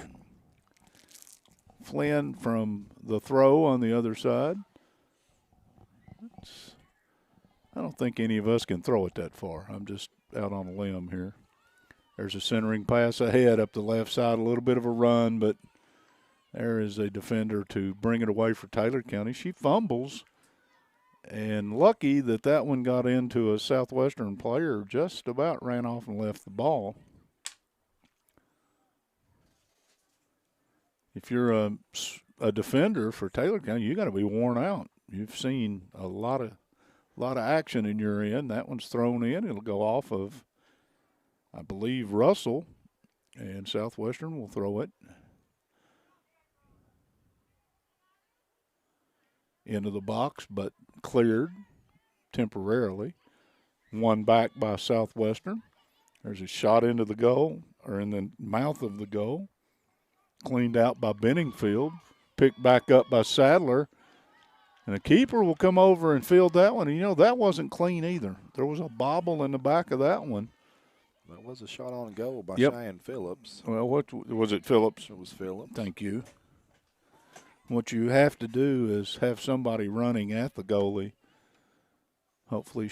Flynn from the throw on the other side. I don't think any of us can throw it that far. I'm just out on a limb here. There's a centering pass ahead up the left side, a little bit of a run, but there is a defender to bring it away for Taylor County. She fumbles, and lucky that one got into a Southwestern player, just about ran off and left the ball. If you're a defender for Taylor County, you got to be worn out. You've seen a lot of action in your end. That one's thrown in. It'll go off of, I believe, Russell, and Southwestern will throw it into the box, but cleared temporarily. One back by Southwestern. There's a shot into the goal, or in the mouth of the goal. Cleaned out by Benningfield. Picked back up by Sadler. And the keeper will come over and field that one. And, that wasn't clean either. There was a bobble in the back of that one. That was a shot on goal by Cheyenne Phillips. Well, what was it, Phillips? It was Phillips. Thank you. What you have to do is have somebody running at the goalie. Hopefully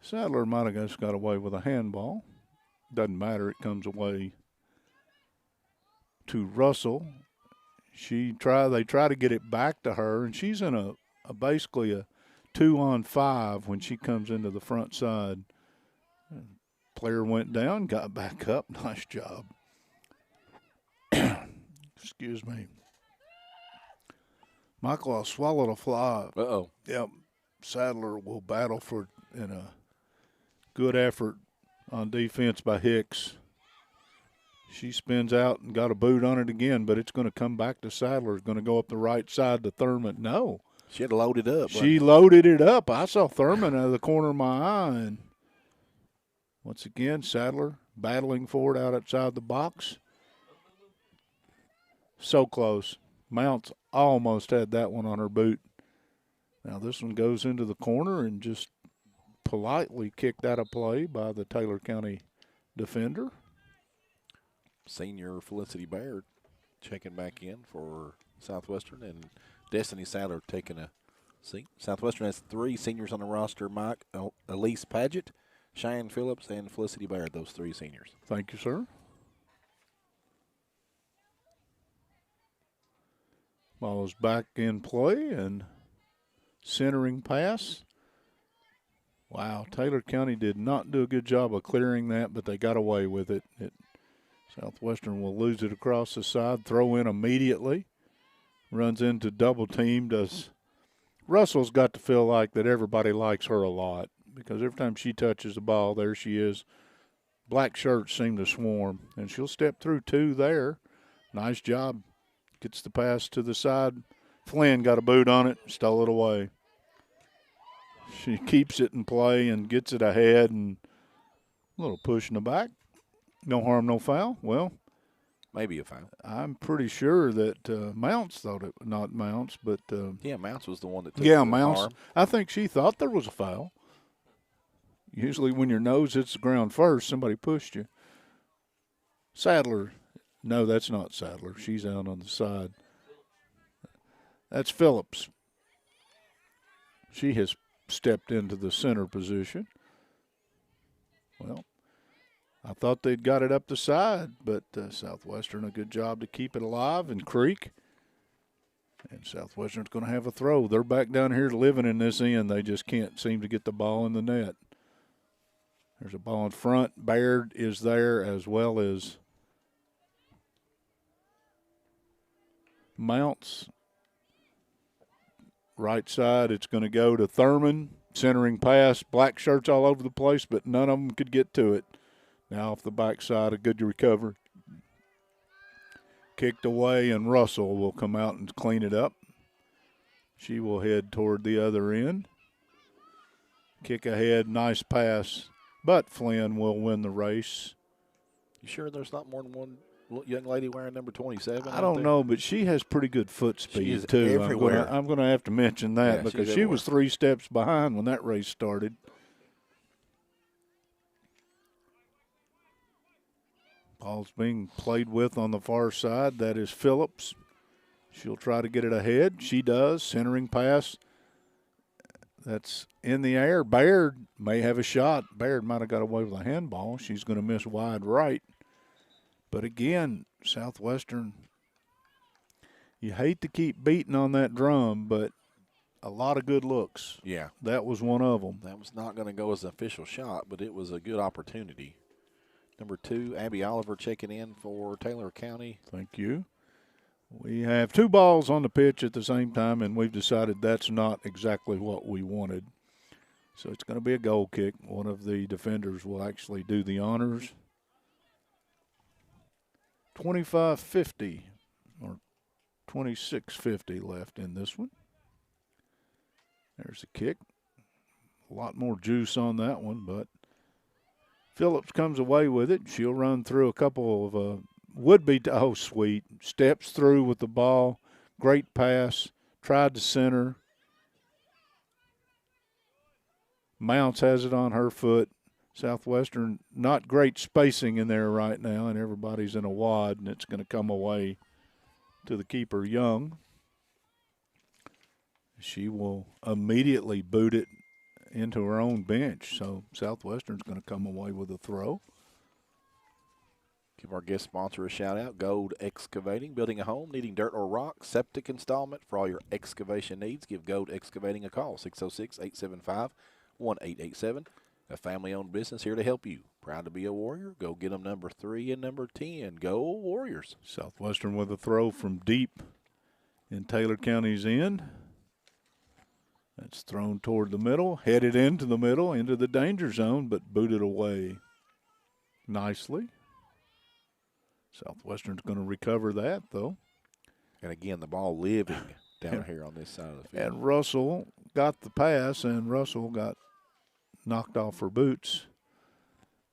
Sadler might have just got away with a handball. Doesn't matter. It comes away to Russell. They try to get it back to her, and she's in basically a 2-on-5 when she comes into the front side. Player went down, got back up. Nice job. Excuse me. Michael, I swallowed a fly. Uh-oh. Yep. Sadler will battle in a good effort on defense by Hicks. She spins out and got a boot on it again, but it's going to come back to Sadler. It's going to go up the right side to Thurman. No. She had loaded up. She loaded it up. I saw Thurman out of the corner of my eye. And once again, Sadler battling for it out outside the box. So close. Mounts almost had that one on her boot. Now this one goes into the corner and just politely kicked out of play by the Taylor County defender. Senior Felicity Baird checking back in for Southwestern, and Destiny Sadler taking a seat. Southwestern has 3 seniors on the roster: Mike, Elise Paget, Cheyenne Phillips, and Felicity Baird, those 3 seniors. Thank you, sir. Ball is back in play, and centering pass. Wow, Taylor County did not do a good job of clearing that, but they got away with it. Southwestern will lose it across the side, throw in immediately. Runs into double team. Russell's got to feel like that everybody likes her a lot, because every time she touches the ball, there she is. Black shirts seem to swarm, and she'll step through 2 there. Nice job. Gets the pass to the side. Flynn got a boot on it, stole it away. She keeps it in play and gets it ahead, and a little push in the back. No harm, no foul. Well, maybe a foul. I'm pretty sure that Mounts thought it, not Mounts, but Mounts was the one that took the Mounts. harm. I think she thought there was a foul. Usually when your nose hits the ground first, somebody pushed you. Sadler, no, that's not Sadler. She's out on the side. That's Phillips. She has stepped into the center position. Well, I thought they'd got it up the side, but Southwestern a good job to keep it alive and creek. And Southwestern's going to have a throw. They're back down here living in this end. They just can't seem to get the ball in the net. There's a ball in front. Baird is there, as well as Mounts. Right side, it's going to go to Thurman. Centering pass. Black shirts all over the place, but none of them could get to it. Now off the backside, a good recovery. Kicked away, and Russell will come out and clean it up. She will head toward the other end. Kick ahead, nice pass. but Flynn will win the race. You sure there's not more than one young lady wearing number 27? I don't know, but she has pretty good foot speed, She is too. everywhere. I'm going to have to mention that Yeah, because she's she was 3 steps behind when that race started. Ball's being played with on the far side. That is Phillips. She'll try to get it ahead. She does. Centering pass. That's in the air. Baird may have a shot. Baird might have got away with a handball. She's going to miss wide right. But again, Southwestern, you hate to keep beating on that drum, but a lot of good looks. Yeah. That was one of them. That was not going to go as an official shot, but it was a good opportunity. Number 2, Abby Oliver checking in for Taylor County. Thank you. We have 2 balls on the pitch at the same time, and we've decided that's not exactly what we wanted. So it's going to be a goal kick. One of the defenders will actually do the honors. 25-50 or 26-50 left in this one. There's a kick. A lot more juice on that one, but Phillips comes away with it. She'll run through a couple of would-be, oh, sweet, steps through with the ball. Great pass. Tried to center. Mounts has it on her foot. Southwestern, not great spacing in there right now, and everybody's in a wad, and it's going to come away to the keeper, Young. She will immediately boot it into her own bench, so Southwestern's going to come away with a throw. Give our guest sponsor a shout-out, Gold Excavating. Building a home, needing dirt or rock, septic installment. For all your excavation needs, give Gold Excavating a call, 606-875-1887. A family-owned business here to help you. Proud to be a Warrior. Go get them number 3 and number 10. Go Warriors. Southwestern with a throw from deep in Taylor County's end. That's thrown toward the middle, headed into the middle, into the danger zone, but booted away nicely. Southwestern's going to recover that, though. And again, the ball living down here on this side of the field. And Russell got the pass, and Russell got knocked off her boots,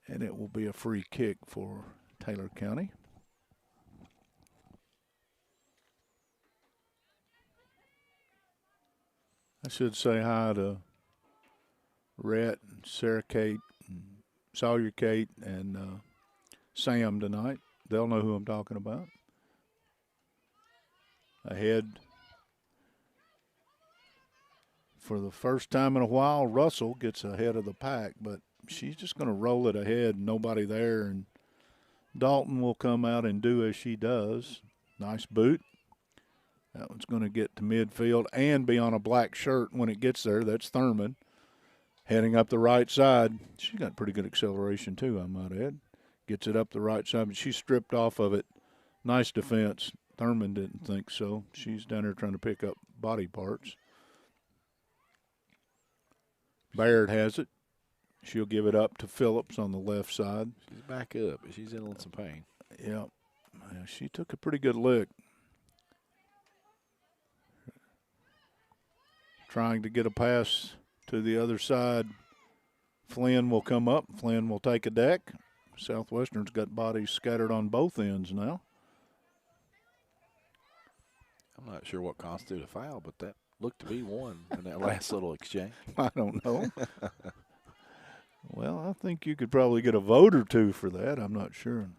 and it will be a free kick for Taylor County. I should say hi to Rhett, and Sarah Kate, and Sawyer Kate, and Sam tonight. They'll know who I'm talking about. Ahead for the first time in a while, Russell gets ahead of the pack, but she's just going to roll it ahead, nobody there, and Dalton will come out and do as she does. Nice boot. That one's going to get to midfield and be on a black shirt when it gets there. That's Thurman heading up the right side. She's got pretty good acceleration too, I might add. Gets it up the right side, but she's stripped off of it. Nice defense. Thurman didn't think so. She's down there trying to pick up body parts. Baird has it. She'll give it up to Phillips on the left side. She's back up, but she's in some pain. Yeah. She took a pretty good lick. Trying to get a pass to the other side. Flynn will come up. Flynn will take a deck. Southwestern's got bodies scattered on both ends now. I'm not sure what constituted a foul, but that looked to be one in that last little exchange. I don't know. Well, I think you could probably get a vote or two for that. I'm not sure.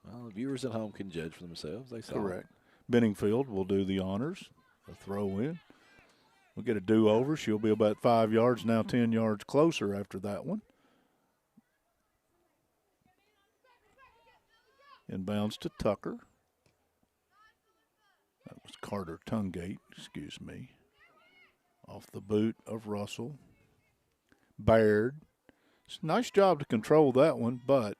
Well, the viewers at home can judge for themselves. They saw Correct. Benningfield will do the honors. A throw in. We'll get a do-over. She'll be about 5 yards, now 10 yards closer after that one. Inbounds to Tucker. That was Carter Tungate, excuse me. Off the boot of Russell. Baird. It's a nice job to control that one, but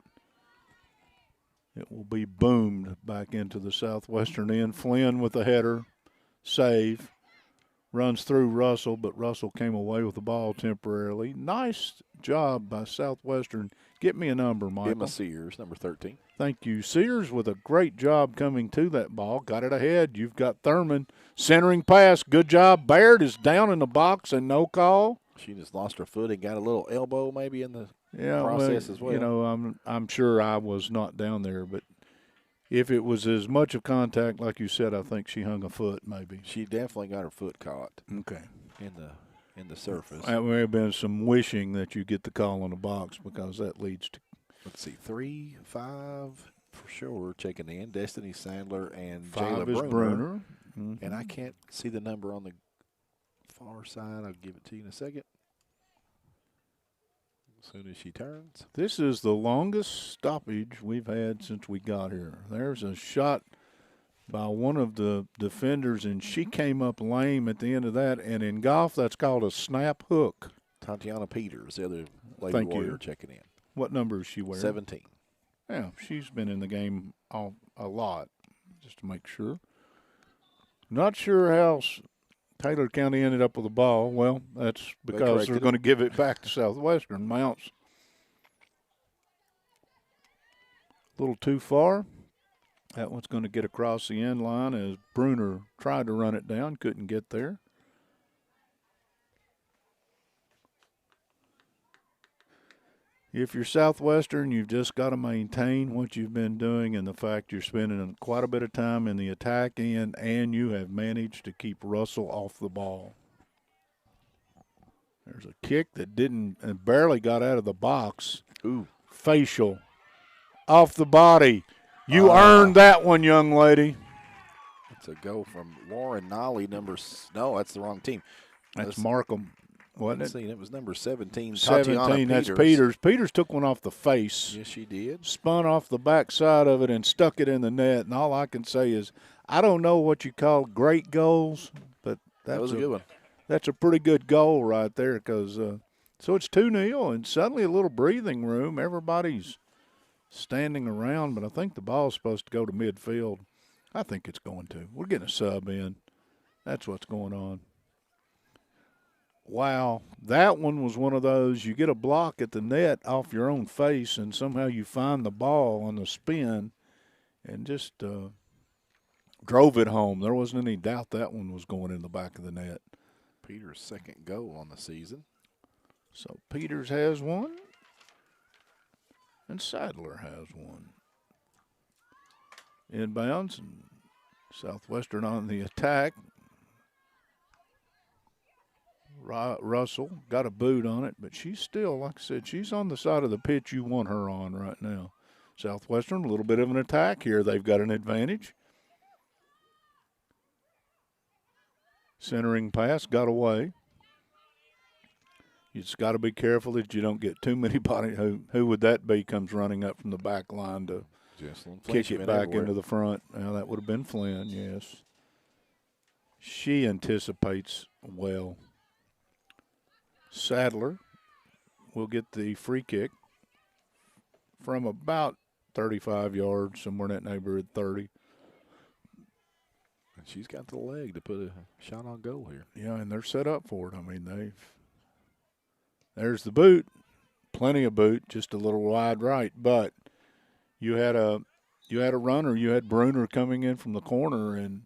it will be boomed back into the Southwestern end. Flynn with the header. Save. Runs through Russell, but Russell came away with the ball temporarily. Nice job by Southwestern. Get me a number, Michael. Emma Sears, number 13. Thank you. Sears with a great job coming to that ball. Got it ahead. You've got Thurman. Centering pass. Good job. Baird is down in the box and no call. She just lost her foot and got a little elbow maybe in the process as well. You know, I'm sure I was not down there, but if it was as much of contact, like you said, I think she hung a foot maybe. She definitely got her foot caught. Okay. In the surface. That may have been some wishing that you get the call on the box because that leads to. Let's see, 3, 5 for sure checking in. Destiny Sandler and 5 Jayla is Bruner. Mm-hmm. And I can't see the number on the far side. I'll give it to you in a second. As soon as she turns. This is the longest stoppage we've had since we got here. There's a shot by one of the defenders, and she came up lame at the end of that. And in golf, that's called a snap hook. Tatiana Peters, the other Lady Thank Warrior, you. checking in. What number is she wearing? 17. Yeah, she's been in the game a lot, just to make sure. Not sure how Taylor County ended up with the ball. Well, that's because they're going to give it back to Southwestern. Mounts a little too far. That one's going to get across the end line as Bruner tried to run it down, couldn't get there. If you're Southwestern, you've just got to maintain what you've been doing and the fact you're spending quite a bit of time in the attack end, and you have managed to keep Russell off the ball. There's a kick that barely got out of the box. Ooh. Facial. Off the body. You earned that one, young lady. That's a go from Lauren Nolly, no, that's the wrong team. That's Markham. Wasn't it? It was number 17. 17, that's Peters. Peters took one off the face. Yes, she did. Spun off the back side of it and stuck it in the net. And all I can say is, I don't know what you call great goals, but that was a good one. That's a pretty good goal right there because so it's 2-0 and suddenly a little breathing room. Everybody's standing around, but I think the ball's supposed to go to midfield. I think it's going to. We're getting a sub in. That's what's going on. Wow, that one was one of those, you get a block at the net off your own face and somehow you find the ball on the spin and just drove it home. There wasn't any doubt that one was going in the back of the net. Peters' second goal on the season. So Peters has one and Sadler has one. Inbounds and Southwestern on the attack. Russell got a boot on it, but she's still, like I said, she's on the side of the pitch you want her on right now. Southwestern, a little bit of an attack here. They've got an advantage. Centering pass, got away. You just got to be careful that you don't get too many bodies. Who would that be comes running up from the back line to kick it back into the front? Well, that would have been Flynn, yes. She anticipates well. Sadler will get the free kick from about 35 yards, somewhere in that neighborhood, 30. And she's got the leg to put a shot on goal here. Yeah, and they're set up for it. I mean, there's the boot, plenty of boot, just a little wide right. But you had a runner, you had Bruner coming in from the corner, and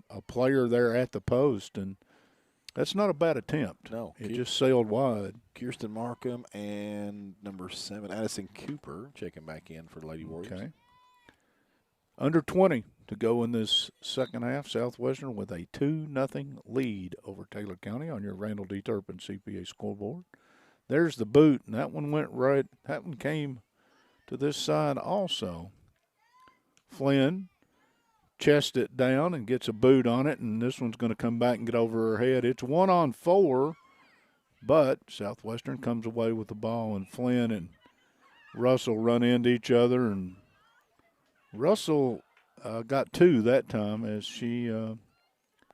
a player there at the post, and that's not a bad attempt. No. It just sailed wide. Kirsten Markham and number 7, Addison Cooper, checking back in for Lady Warriors. Okay. Under 20 to go in this second half. Southwestern with a 2-0 lead over Taylor County on your Randall D. Turpin CPA scoreboard. There's the boot, and that one went right. That one came to this side also. Flynn chests it down and gets a boot on it, and this one's going to come back and get over her head. It's 1-on-4, but Southwestern comes away with the ball, and Flynn and Russell run into each other, and Russell got 2 that time as she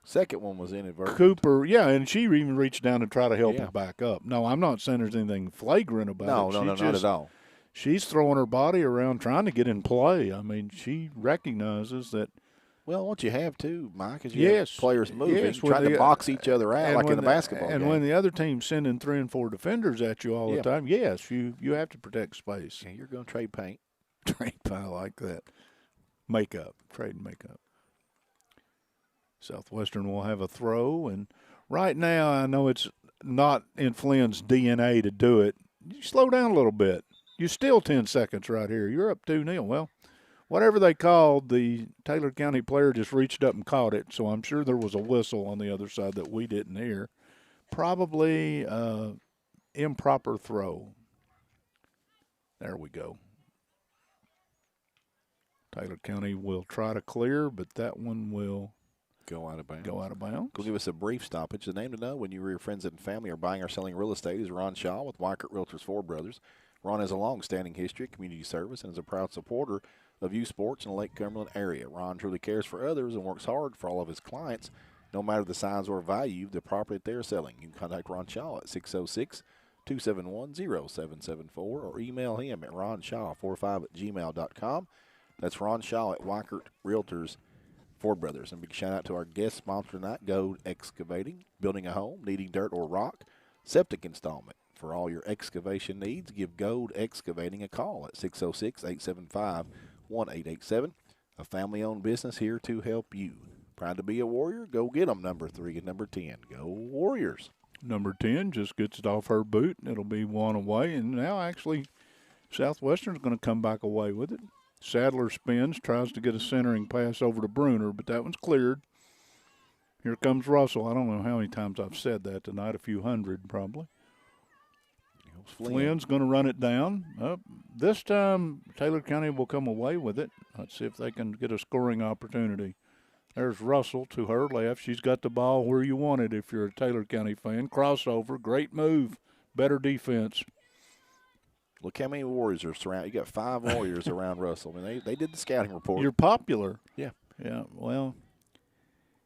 second one was inadvertent. Cooper, yeah, and she even reached down to try to help her back up. No, I'm not saying there's anything flagrant about it. No, not at all. She's throwing her body around trying to get in play. I mean, she recognizes that. Well, what you have too, Mike, is you have players moving, trying to box each other out like in a basketball game. And when the other team's sending 3 and 4 defenders at you all the time, yes, you have to protect space. Yeah, you're going to trade paint. Trade paint, I like that. Makeup, trade makeup. Southwestern will have a throw, and right now I know it's not in Flynn's DNA to do it, you slow down a little bit. You're still 10 seconds right here. You're up 2-0. Well, whatever they called, the Taylor County player just reached up and caught it, so I'm sure there was a whistle on the other side that we didn't hear. Probably improper throw. There we go. Taylor County will try to clear, but that one will go out of bounds. Go give us a brief stoppage. The name to know when you or your friends and family are buying or selling real estate is Ron Shaw with Weikert Realtors Four Brothers. Ron has a long-standing history of community service and is a proud supporter of youth sports in the Lake Cumberland area. Ron truly cares for others and works hard for all of his clients, no matter the size or value of the property that they're selling. You can contact Ron Shaw at 606-271-0774 or email him at ronshaw45@gmail.com. That's Ron Shaw at Weikert Realtors Four Brothers. And big shout out to our guest sponsor tonight, Gold Excavating. Building a home, needing dirt or rock, septic installment. For all your excavation needs, give Gold Excavating a call at 606-875-1887. A family-owned business here to help you. Proud to be a Warrior? Go get them, number 3 and number 10. Go Warriors. Number 10 just gets it off her boot. It'll be one away, and now actually Southwestern's going to come back away with it. Sadler spins, tries to get a centering pass over to Bruner, but that one's cleared. Here comes Russell. I don't know how many times I've said that tonight, a few hundred probably. Flynn's going to run it down. This time, Taylor County will come away with it. Let's see if they can get a scoring opportunity. There's Russell to her left. She's got the ball where you want it if you're a Taylor County fan. Crossover, great move, better defense. Look how many Warriors are surrounded. You got 5 Warriors around Russell. I mean, they did the scouting report. You're popular. Yeah. Yeah, well,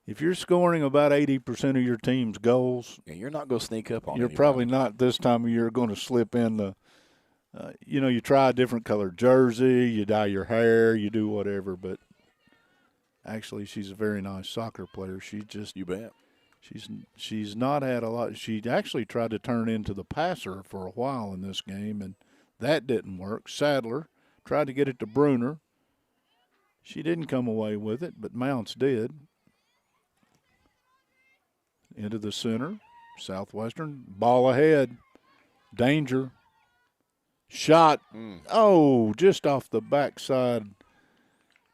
if you're scoring about 80% of your team's goals, yeah, you're not going to sneak up on you're anybody. Probably not this time of year going to slip in the, you try a different colored jersey, you dye your hair, you do whatever. But actually, she's a very nice soccer player. She just, you bet. She's not had a lot. She actually tried to turn into the passer for a while in this game, and that didn't work. Sadler tried to get it to Bruner. She didn't come away with it, but Mounts did. Into the center. Southwestern. Ball ahead. Danger. Shot. Oh, just off the backside.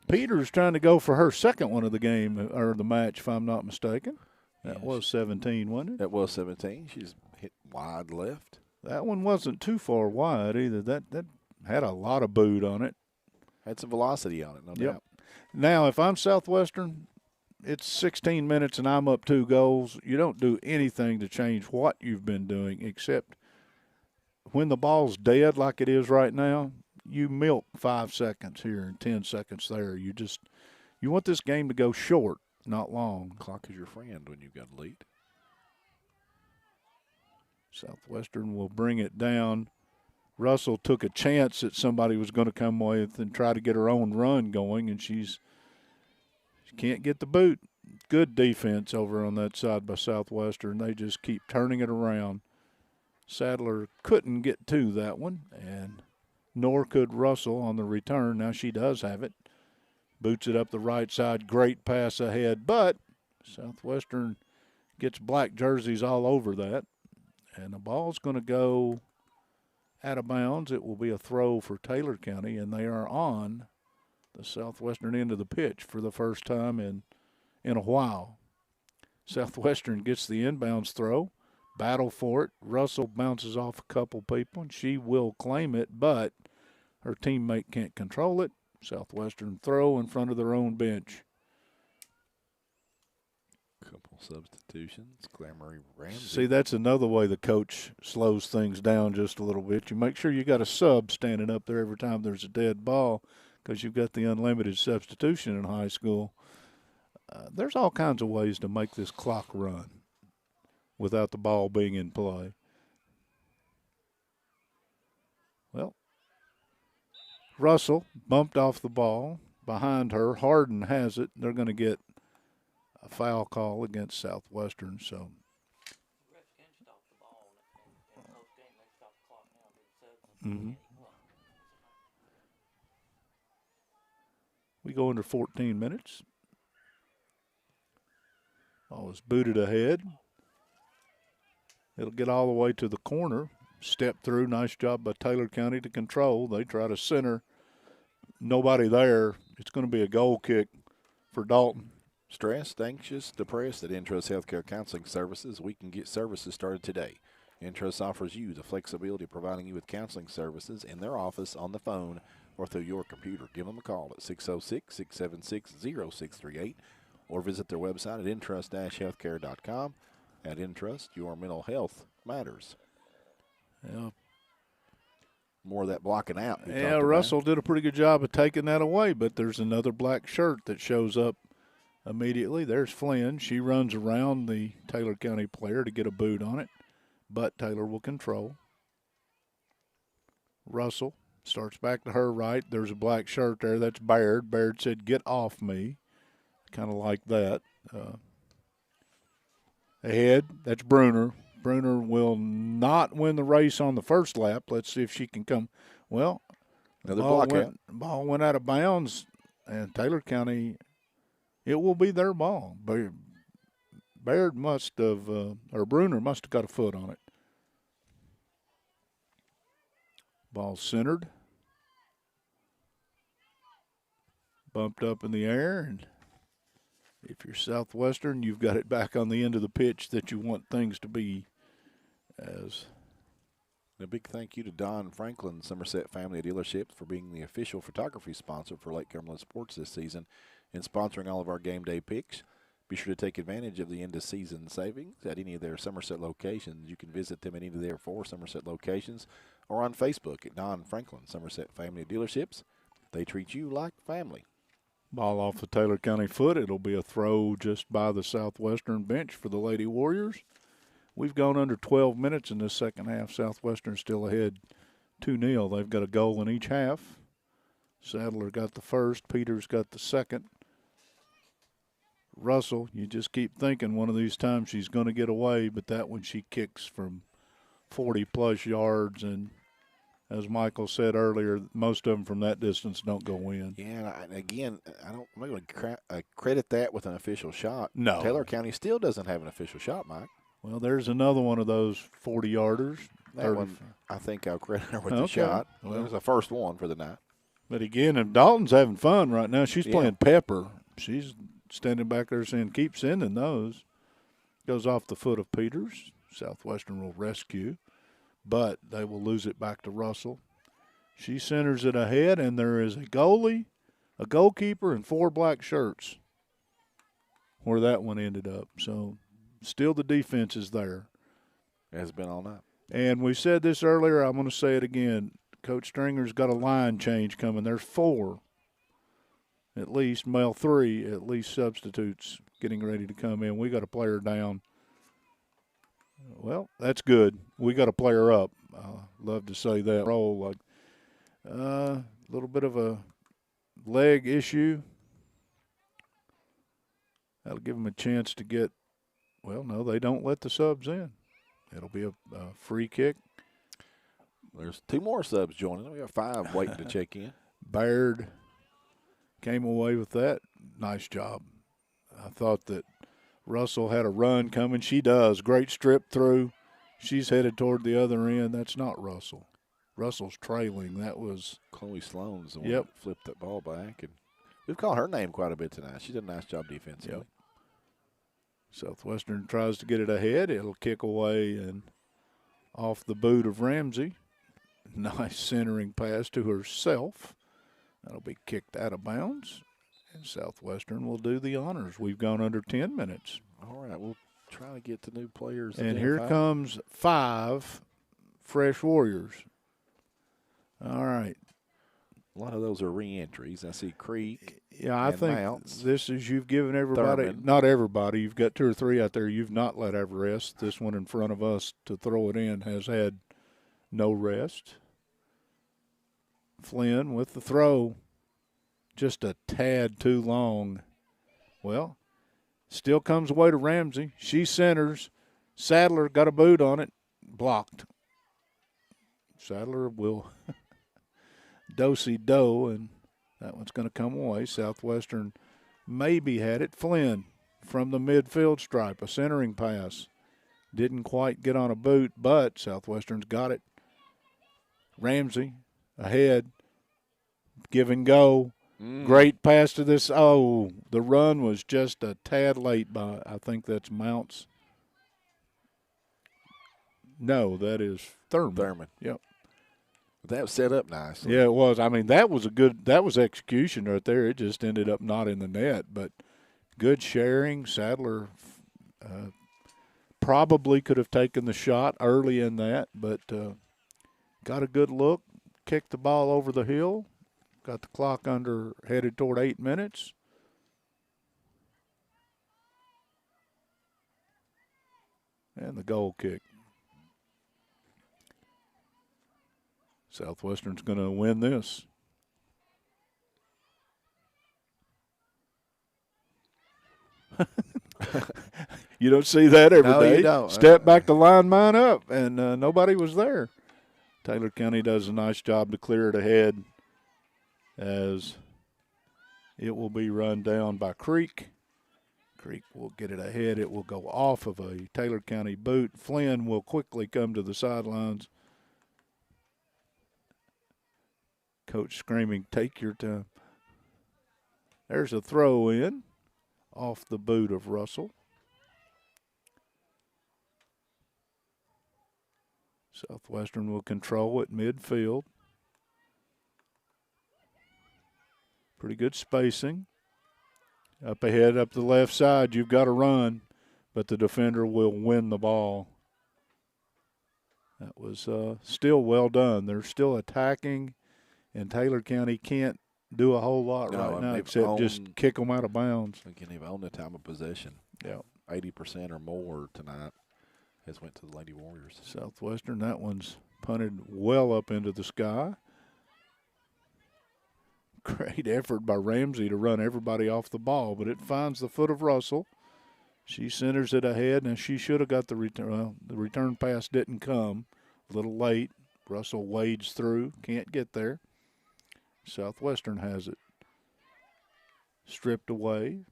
Peters trying to go for her second one of the game, or the match, if I'm not mistaken. That was 17, wasn't it? That was 17. She's hit wide left. That one wasn't too far wide either. That had a lot of boot on it. Had some velocity on it, no doubt. Now, if I'm Southwestern, it's 16 minutes and I'm up 2 goals. You don't do anything to change what you've been doing, except when the ball's dead like it is right now, you milk 5 seconds here and 10 seconds there. You want this game to go short, not long. Clock is your friend when you've got a lead. Southwestern will bring it down. Russell took a chance that somebody was going to come with and try to get her own run going, and she can't get the boot. Good defense over on that side by Southwestern. They just keep turning it around. Sadler couldn't get to that one, and nor could Russell on the return. Now she does have it. Boots it up the right side. Great pass ahead, but Southwestern gets black jerseys all over that. And the ball's going to go out of bounds. It will be a throw for Taylor County, and they are on the Southwestern end of the pitch for the first time in a while. Southwestern gets the inbounds throw, battle for it. Russell bounces off a couple people, and she will claim it, but her teammate can't control it. Southwestern throw in front of their own bench. Couple substitutions. Clamory Ramsey. See, that's another way the coach slows things down just a little bit. You make sure you got a sub standing up there every time there's a dead ball, because you've got the unlimited substitution in high school. There's all kinds of ways to make this clock run without the ball being in play. Well, Russell bumped off the ball behind her. Harden has it. They're going to get a foul call against Southwestern. So we go into 14 minutes. Ball is booted ahead. It'll get all the way to the corner. step through. Nice job by Taylor County to control. They try to center. Nobody there. It's going to be a goal kick for Dalton. Stressed, anxious, depressed? At Intrust Healthcare Counseling Services, we can get services started today. Intrust offers you the flexibility of providing you with counseling services in their office, on the phone, or through your computer. Give them a call at 606-676-0638 or visit their website at intrust-healthcare.com. At Intrust, your mental health matters. Yeah. More of that blocking out. Yeah, Russell did a pretty good job of taking that away, but there's another black shirt that shows up immediately. There's Flynn. She runs around the Taylor County player to get a boot on it, but Taylor will control. Russell starts back to her right. There's a black shirt there. That's Baird. Baird said, "Get off me." Kind of like that. Ahead, that's Bruner. Bruner will not win the race on the first lap. Let's see if she can come. Well, another block out. Ball went out of bounds, and Taylor County, it will be their ball. Baird must have, or Bruner must have got a foot on it. Ball centered. Bumped up in the air, and if you're Southwestern, you've got it back on the end of the pitch that you want things to be as. A big thank you to Don Franklin, Somerset Family Dealerships, for being the official photography sponsor for Lake Cumberland Sports this season and sponsoring all of our game day picks. Be sure to take advantage of the end-of-season savings at any of their Somerset locations. You can visit them at any of their 4 Somerset locations or on Facebook at Don Franklin, Somerset Family Dealerships. They treat you like family. Ball off the Taylor County foot. It'll be a throw just by the Southwestern bench for the Lady Warriors. We've gone under 12 minutes in this second half. Southwestern still ahead 2-0. They've got a goal in each half. Sadler got the first. Peters got the second. Russell, you just keep thinking one of these times she's going to get away, but that one she kicks from 40-plus yards, and as Michael said earlier, most of them from that distance don't go in. Yeah, and again, I'm not going to credit that with an official shot. No. Taylor County still doesn't have an official shot, Mike. Well, there's another one of those 40-yarders. That one, I think I'll credit her with the shot. Well, it was the first one for the night. But again, if Dalton's having fun right now, she's playing pepper. She's standing back there saying, keep sending those. Goes off the foot of Peters. Southwestern will rescue, but they will lose it back to Russell. She centers it ahead, and there is a goalie, a goalkeeper, and 4 black shirts where that one ended up. So still the defense is there. It has been all night. And we said this earlier. I'm going to say it again. Coach Stringer's got a line change coming. There's 4, at least, male 3, at least substitutes getting ready to come in. We got a player down. Well, that's good. We got a player up. Love to say that. Roll like a little bit of a leg issue. That'll give them a chance to get. Well, no, they don't let the subs in. It'll be a free kick. There's 2 more subs joining. We have 5 waiting to check in. Baird came away with that. Nice job. I thought that Russell had a run coming. She does. Great strip through. She's headed toward the other end. That's not Russell. Russell's trailing. That was Chloe Sloan's the one that flipped that ball back. And we've called her name quite a bit tonight. She did a nice job defensively. Yep. Southwestern tries to get it ahead. It'll kick away and off the boot of Ramsey. Nice centering pass to herself. That'll be kicked out of bounds. And Southwestern will do the honors. We've gone under 10 minutes. All right, we'll try to get the new players. And here comes 5 fresh Warriors. All right. A lot of those are re-entries. I see Creek. Yeah, I think Mounts. this is you've given everybody, Thurman. not everybody, you've got 2 or 3 out there you've not let have rest. This one in front of us to throw it in has had no rest. Flynn with the throw, just a tad too long. Well, still comes away to Ramsey. She centers. Sadler got a boot on it, blocked. Sadler will do-si-do, and that one's going to come away. Southwestern maybe had it. Flynn from the midfield stripe, a centering pass. Didn't quite get on a boot, but Southwestern's got it. Ramsey ahead. Give and go. Great pass to this. Oh, the run was just a tad late by, I think that's Mounts. No, that is Thurman. Yep. That was set up nice. Yeah, it was. I mean, that was execution right there. It just ended up not in the net, but good sharing. Sadler probably could have taken the shot early in that, but got a good look, kicked the ball over the hill, got the clock headed toward 8 minutes. And the goal kick. Southwestern's going to win this. You don't see that every day. You don't. Step back the line, mine up, and nobody was there. Taylor County does a nice job to clear it ahead as it will be run down by Creek. Creek will get it ahead. It will go off of a Taylor County boot. Flynn will quickly come to the sidelines. Coach screaming, "Take your time." There's a throw in off the boot of Russell. Southwestern will control it midfield. Pretty good spacing. Up ahead, up the left side, you've got to run, but the defender will win the ball. That was still well done. They're still attacking, and Taylor County can't do a whole lot right now except just kick them out of bounds. Again, they've owned the time of possession. Yeah, 80% or more tonight has went to the Lady Warriors. Southwestern, that one's punted well up into the sky. Great effort by Ramsey to run everybody off the ball, but it finds the foot of Russell. She centers it ahead, and she should have got the return. Well, the return pass didn't come. A little late. Russell wades through, can't get there. Southwestern has it. Stripped away.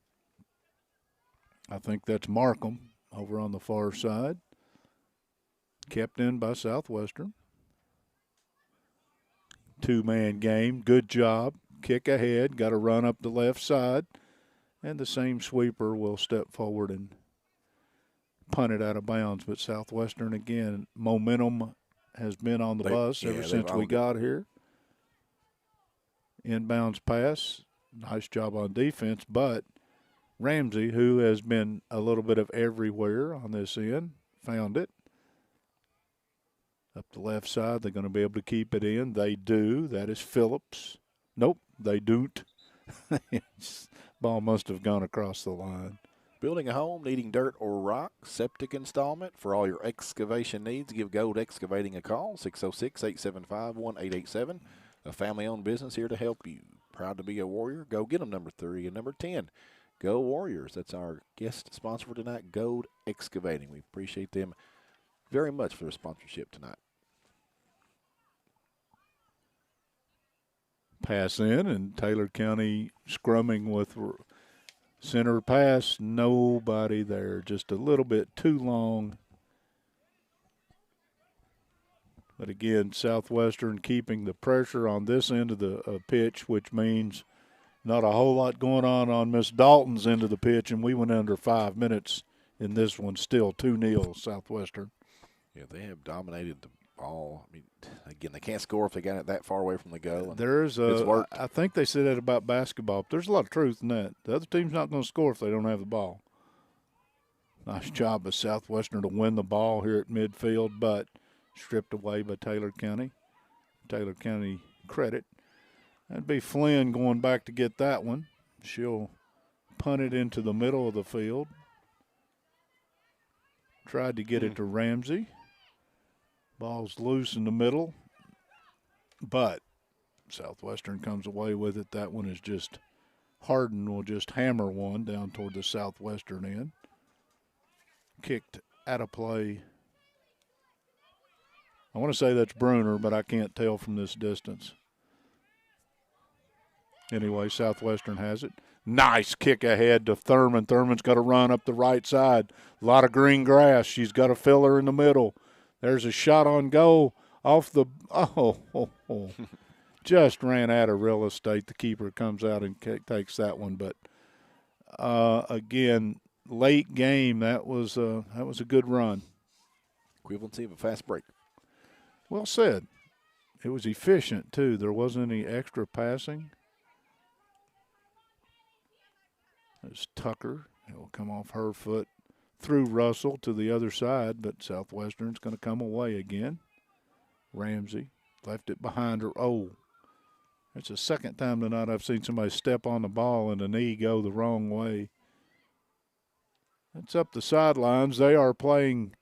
I think that's Markham over on the far side. Kept in by Southwestern. Two-man game. Good job. Kick ahead. Got to run up the left side. And the same sweeper will step forward and punt it out of bounds. But Southwestern, again, momentum has been on the bus ever since we got here. Inbounds pass. Nice job on defense. But Ramsey, who has been a little bit of everywhere on this end, found it. Up the left side, they're going to be able to keep it in. They do. That is Phillips. Nope, they don't. Ball must have gone across the line. Building a home, needing dirt or rock, septic installment. For all your excavation needs, give Gold Excavating a call, 606-875-1887. A family-owned business here to help you. Proud to be a Warrior. Go get them, number 3 and number 10. Go Warriors. That's our guest sponsor for tonight, Gold Excavating. We appreciate them very much for their sponsorship tonight. Pass in, and Taylor County scrumming with center pass. Nobody there. Just a little bit too long. But again, Southwestern keeping the pressure on this end of the pitch, which means not a whole lot going on Miss Dalton's end of the pitch, and we went under 5 minutes in this one. Still 2-0 Southwestern. Yeah, they have dominated the ball. I mean, again, they can't score if they got it that far away from the goal. And there's I think they said that about basketball, but there's a lot of truth in that. The other team's not going to score if they don't have the ball. Nice job of Southwestern to win the ball here at midfield, but stripped away by Taylor County. Taylor County credit. That'd be Flynn going back to get that one. She'll punt it into the middle of the field. Tried to get it to Ramsey. Ball's loose in the middle, but Southwestern comes away with it. That one is just Harden will just hammer one down toward the Southwestern end. Kicked out of play. I want to say that's Bruner, but I can't tell from this distance. Anyway, Southwestern has it. Nice kick ahead to Thurman. Thurman's got to run up the right side. A lot of green grass. She's got a filler in the middle. There's a shot on goal. off the just ran out of real estate. The keeper comes out and takes that one. But again, late game, that was a good run. Equivalency of a fast break. Well said. It was efficient too. There wasn't any extra passing. There's Tucker. He'll come off her foot through Russell to the other side, but Southwestern's going to come away again. Ramsey left it behind her. Oh, it's the second time tonight I've seen somebody step on the ball and the knee go the wrong way. That's up the sidelines. They are playing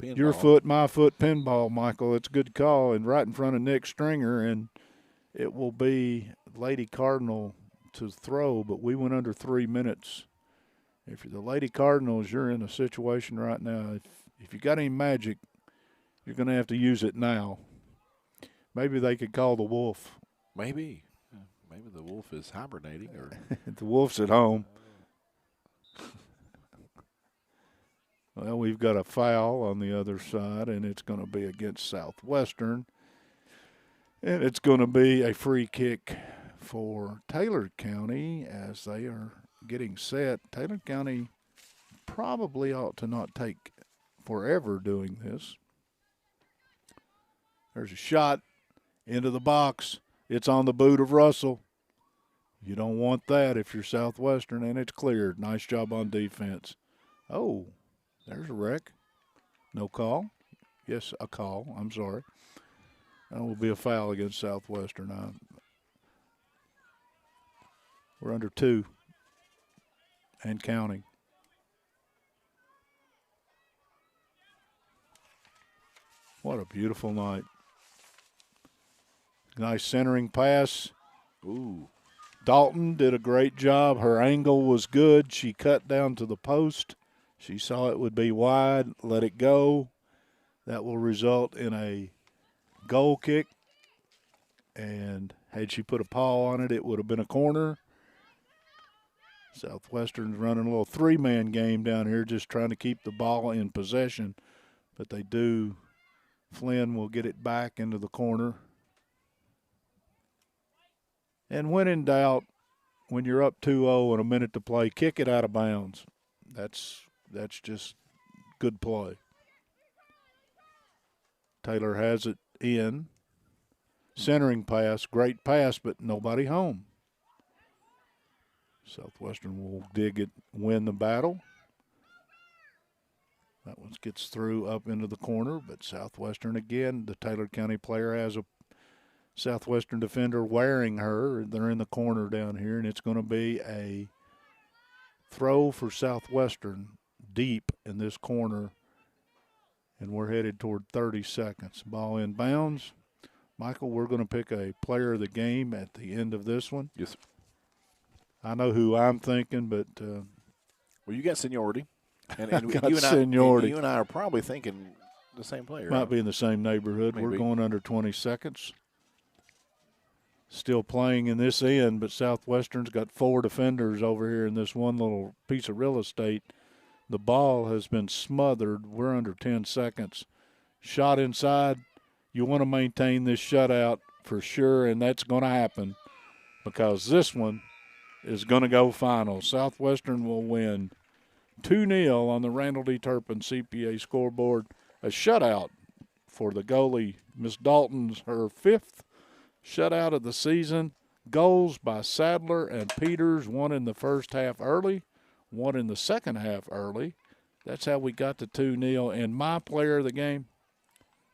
pinball. Your foot, my foot pinball, Michael. It's a good call, and right in front of Nick Stringer, and it will be Lady Cardinal to throw, but we went under 3 minutes. If you're the Lady Cardinals, you're in a situation right now. If you got any magic, you're going to have to use it now. Maybe they could call the Wolf. Maybe the Wolf is hibernating, or the Wolf's at home. Well, we've got a foul on the other side, and it's going to be against Southwestern. And it's going to be a free kick for Taylor County as they are getting set. Taylor County probably ought to not take forever doing this. There's a shot into the box. It's on the boot of Russell. You don't want that if you're Southwestern, and it's cleared. Nice job on defense. Oh, there's a wreck. No call. Yes, a call. I'm sorry. That will be a foul against Southwestern. We're under 2 and counting. What a beautiful night. Nice centering pass. Ooh. Dalton did a great job. Her angle was good. She cut down to the post. She saw it would be wide, let it go. That will result in a goal kick. And had she put a paw on it, it would have been a corner. Southwestern's running a little 3-man game down here, just trying to keep the ball in possession. But they do. Flynn will get it back into the corner. And when in doubt, when you're up 2-0 and a minute to play, kick it out of bounds. That's just good play. Taylor has it in. Centering pass, great pass, but nobody home. Southwestern will dig it, win the battle. That one gets through up into the corner, but Southwestern again, the Taylor County player has a Southwestern defender wearing her. They're in the corner down here, and it's going to be a throw for Southwestern deep in this corner, and we're headed toward 30 seconds. Ball in bounds. Michael, we're going to pick a player of the game at the end of this one. Yes, sir. I know who I'm thinking, but well, you got seniority, and seniority. You and I are probably thinking the same player. Might be in the same neighborhood. Maybe. We're going under 20 seconds. Still playing in this end, but Southwestern's got 4 defenders over here in this one little piece of real estate. The ball has been smothered. We're under 10 seconds. Shot inside. You want to maintain this shutout for sure, and that's going to happen because this one is going to go final. Southwestern will win 2-0 on the Randall D. Turpin CPA scoreboard. A shutout for the goalie, Miss Dalton's, her 5th shutout of the season. Goals by Sadler and Peters, one in the first half early, one in the second half early. That's how we got to 2-0. And my player of the game,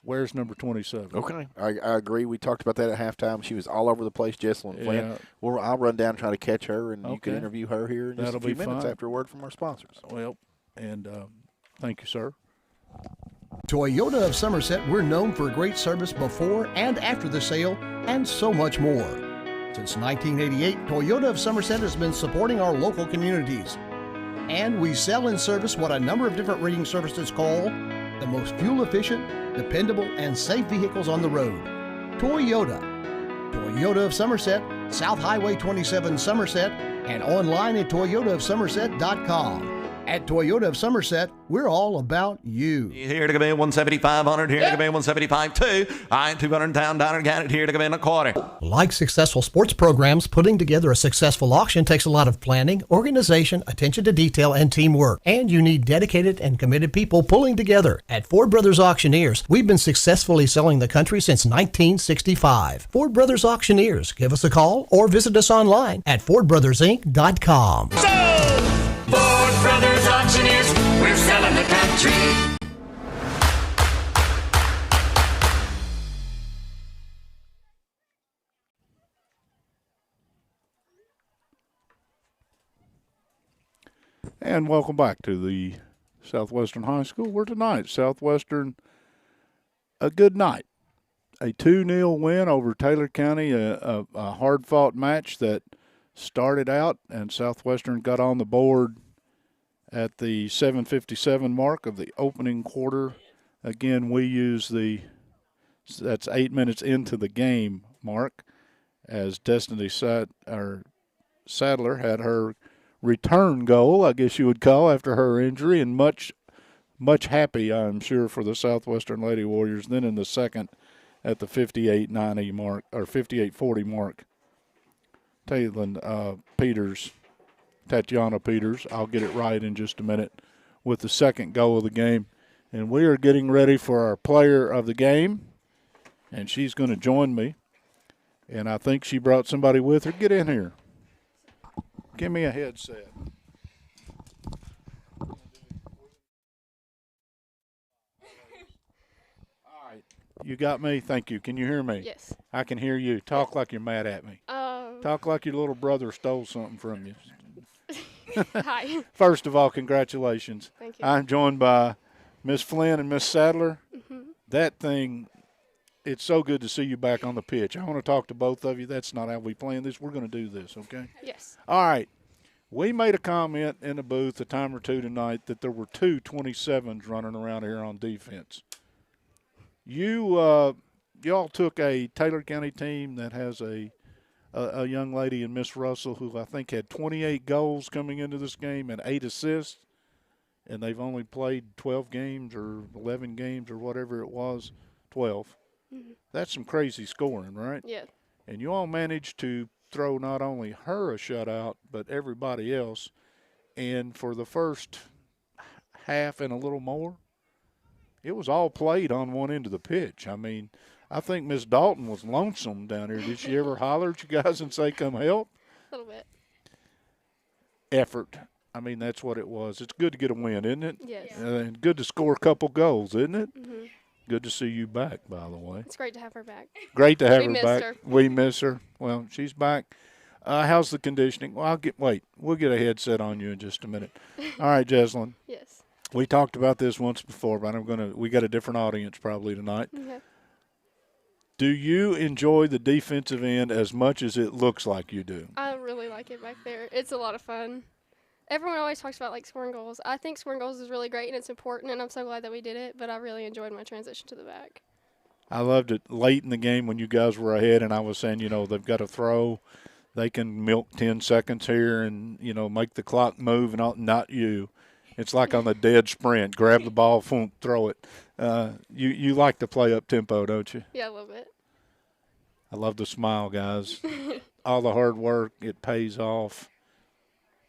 where's number 27? Okay, I agree. We talked about that at halftime. She was all over the place, Jesselyn Flynn. Well, I'll run down and try to catch her, and you can interview her here in just a few minutes after a word from our sponsors. Well, and thank you, sir. Toyota of Somerset, we're known for great service before and after the sale, and so much more. Since 1988, Toyota of Somerset has been supporting our local communities. And we sell and service what a number of different rating services call the most fuel-efficient, dependable, and safe vehicles on the road. Toyota. Toyota of Somerset, South Highway 27 Somerset, and online at toyotaofsomerset.com. At Toyota of Somerset, we're all about you. Here to come in 175-100, here to come in 175-2. I 200 down, got it here to come in a quarter. Like successful sports programs, putting together a successful auction takes a lot of planning, organization, attention to detail, and teamwork. And you need dedicated and committed people pulling together. At Ford Brothers Auctioneers, we've been successfully selling the country since 1965. Ford Brothers Auctioneers. Give us a call or visit us online at FordBrothersInc.com. Ford Brothers Auctioneers, we're selling the country. And welcome back to the Southwestern High School. Where tonight, Southwestern, a good night. A 2-0 win over Taylor County, a hard-fought match that started out, and Southwestern got on the board at the 7:57 mark of the opening quarter. Again, we use that's 8 minutes into the game mark, as Destiny Sadler had her return goal, I guess you would call, after her injury, and much happy, I'm sure, for the Southwestern Lady Warriors. Then in the second, at the 58:90 mark, or 58:40 mark, Tatiana Peters, I'll get it right in just a minute, with the second goal of the game. And we are getting ready for our player of the game, and she's going to join me. And I think she brought somebody with her. Get in here. Give me a headset. All right. You got me? Thank you. Can you hear me? Yes. I can hear you. Talk like you're mad at me. Talk like your little brother stole something from you. Hi. First of all, congratulations. Thank you. I'm joined by Miss Flynn and Miss Sadler. That thing, it's so good to see you back on the pitch. I want to talk to both of you. That's not how we plan this. We're going to do this, okay? Yes. All right. We made a comment in the booth a time or two tonight that there were two 27s running around here on defense. Y'all took a Taylor County team that has a young lady in Miss Russell who I think had 28 goals coming into this game and 8 assists, and they've only played 12 games or 11 games or whatever it was, 12. Mm-hmm. That's some crazy scoring, right? Yeah. And you all managed to throw not only her a shutout but everybody else. And for the first half and a little more, it was all played on one end of the pitch. I mean, I think Miss Dalton was lonesome down here. Did she ever holler at you guys and say, come help? A little bit. Effort. I mean, that's what it was. It's good to get a win, isn't it? Yes. And good to score a couple goals, isn't it? Mm-hmm. Good to see you back, by the way. It's great to have her back. Great to have We her missed back. her. We miss her. Well, she's back. How's the conditioning? Well, we'll get a headset on you in just a minute. All right, Jeslyn. Yes. We talked about this once before, but we got a different audience probably tonight. Okay. Do you enjoy the defensive end as much as it looks like you do? I really like it back there. It's a lot of fun. Everyone always talks about like scoring goals. I think scoring goals is really great and it's important, and I'm so glad that we did it, but I really enjoyed my transition to the back. I loved it late in the game when you guys were ahead, and I was saying, they've got to throw. They can milk 10 seconds here and, make the clock move, and all, not you. It's like on the dead sprint. Grab the ball, throw it. You like to play up tempo, don't you? Yeah, a little bit. I love the smile, guys. All the hard work, it pays off.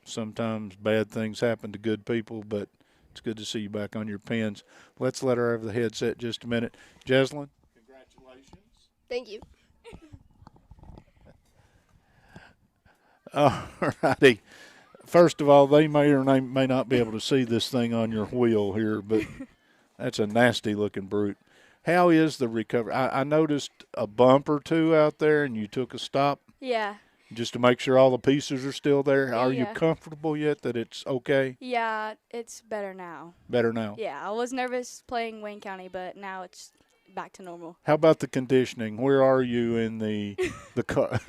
Sometimes bad things happen to good people, but it's good to see you back on your pins. Let's let her have the headset just a minute. Jeslyn, congratulations. Thank you. All righty. First of all, they may or may not be able to see this thing on your wheel here, but that's a nasty-looking brute. How is the recovery? I noticed a bump or two out there, and you took a stop. Yeah. Just to make sure all the pieces are still there. Are you Yeah. comfortable yet that it's okay? Yeah, it's better now. Better now? Yeah, I was nervous playing Wayne County, but now it's back to normal. How about the conditioning? Where are you in the car?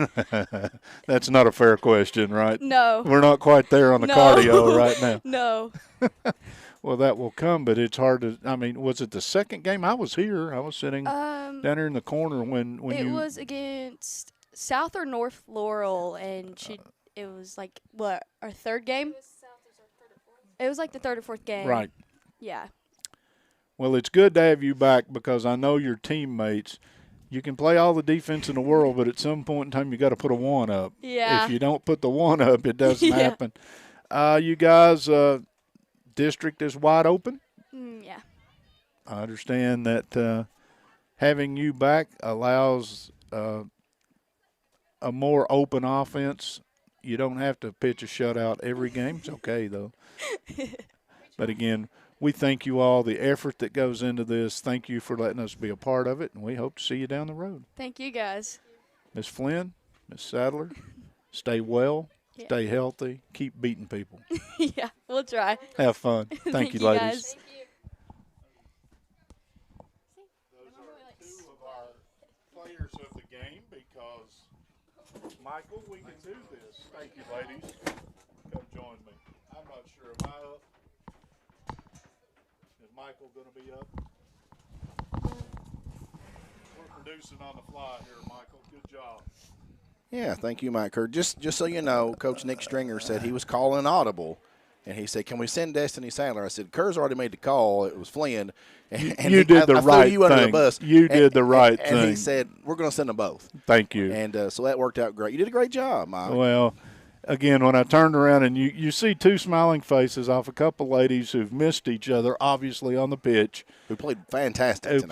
That's not a fair question, right? No. We're not quite there on the No. cardio right now. No. Well, that will come, but it's hard to. I mean, was it the second game? I was here. I was sitting down here in the corner when it you. was against South or North Laurel, and it was like what, our third game? It was like the third or fourth game. Right. Yeah. Well, it's good to have you back because I know your teammates. You can play all the defense in the world, but at some point in time you got to put a 1 up. Yeah. If you don't put the 1 up, it doesn't Yeah. happen. You guys, district is wide open. Yeah. I understand that having you back allows a more open offense. You don't have to pitch a shutout every game. It's okay, though. But, again, we thank you all, the effort that goes into this. Thank you for letting us be a part of it, and we hope to see you down the road. Thank you, guys. Ms. Flynn, Ms. Sadler, stay well, Yeah. stay healthy, keep beating people. Yeah, we'll try. Have fun. Thank you, ladies. Guys. Those are 2 of our players of the game because, Michael, we can do this. Thank you, ladies. Come join me. I'm not sure. Am I up? Is Michael going to be up? We're producing on the fly here, Michael. Good job. Yeah, thank you, Mike Kerr. Just so you know, Coach Nick Stringer said he was calling audible. And he said, "Can we send Destiny Sadler?" I said, "Kerr's already made the call. It was Flynn." And You did the I right threw you under the thing. bus. You did the right and he thing. said, "We're going to send them both." Thank you. And so that worked out great. You did a great job, Mike. Well, again, when I turned around and you see 2 smiling faces off a couple ladies who've missed each other, obviously, on the pitch. Who played fantastic Who tonight.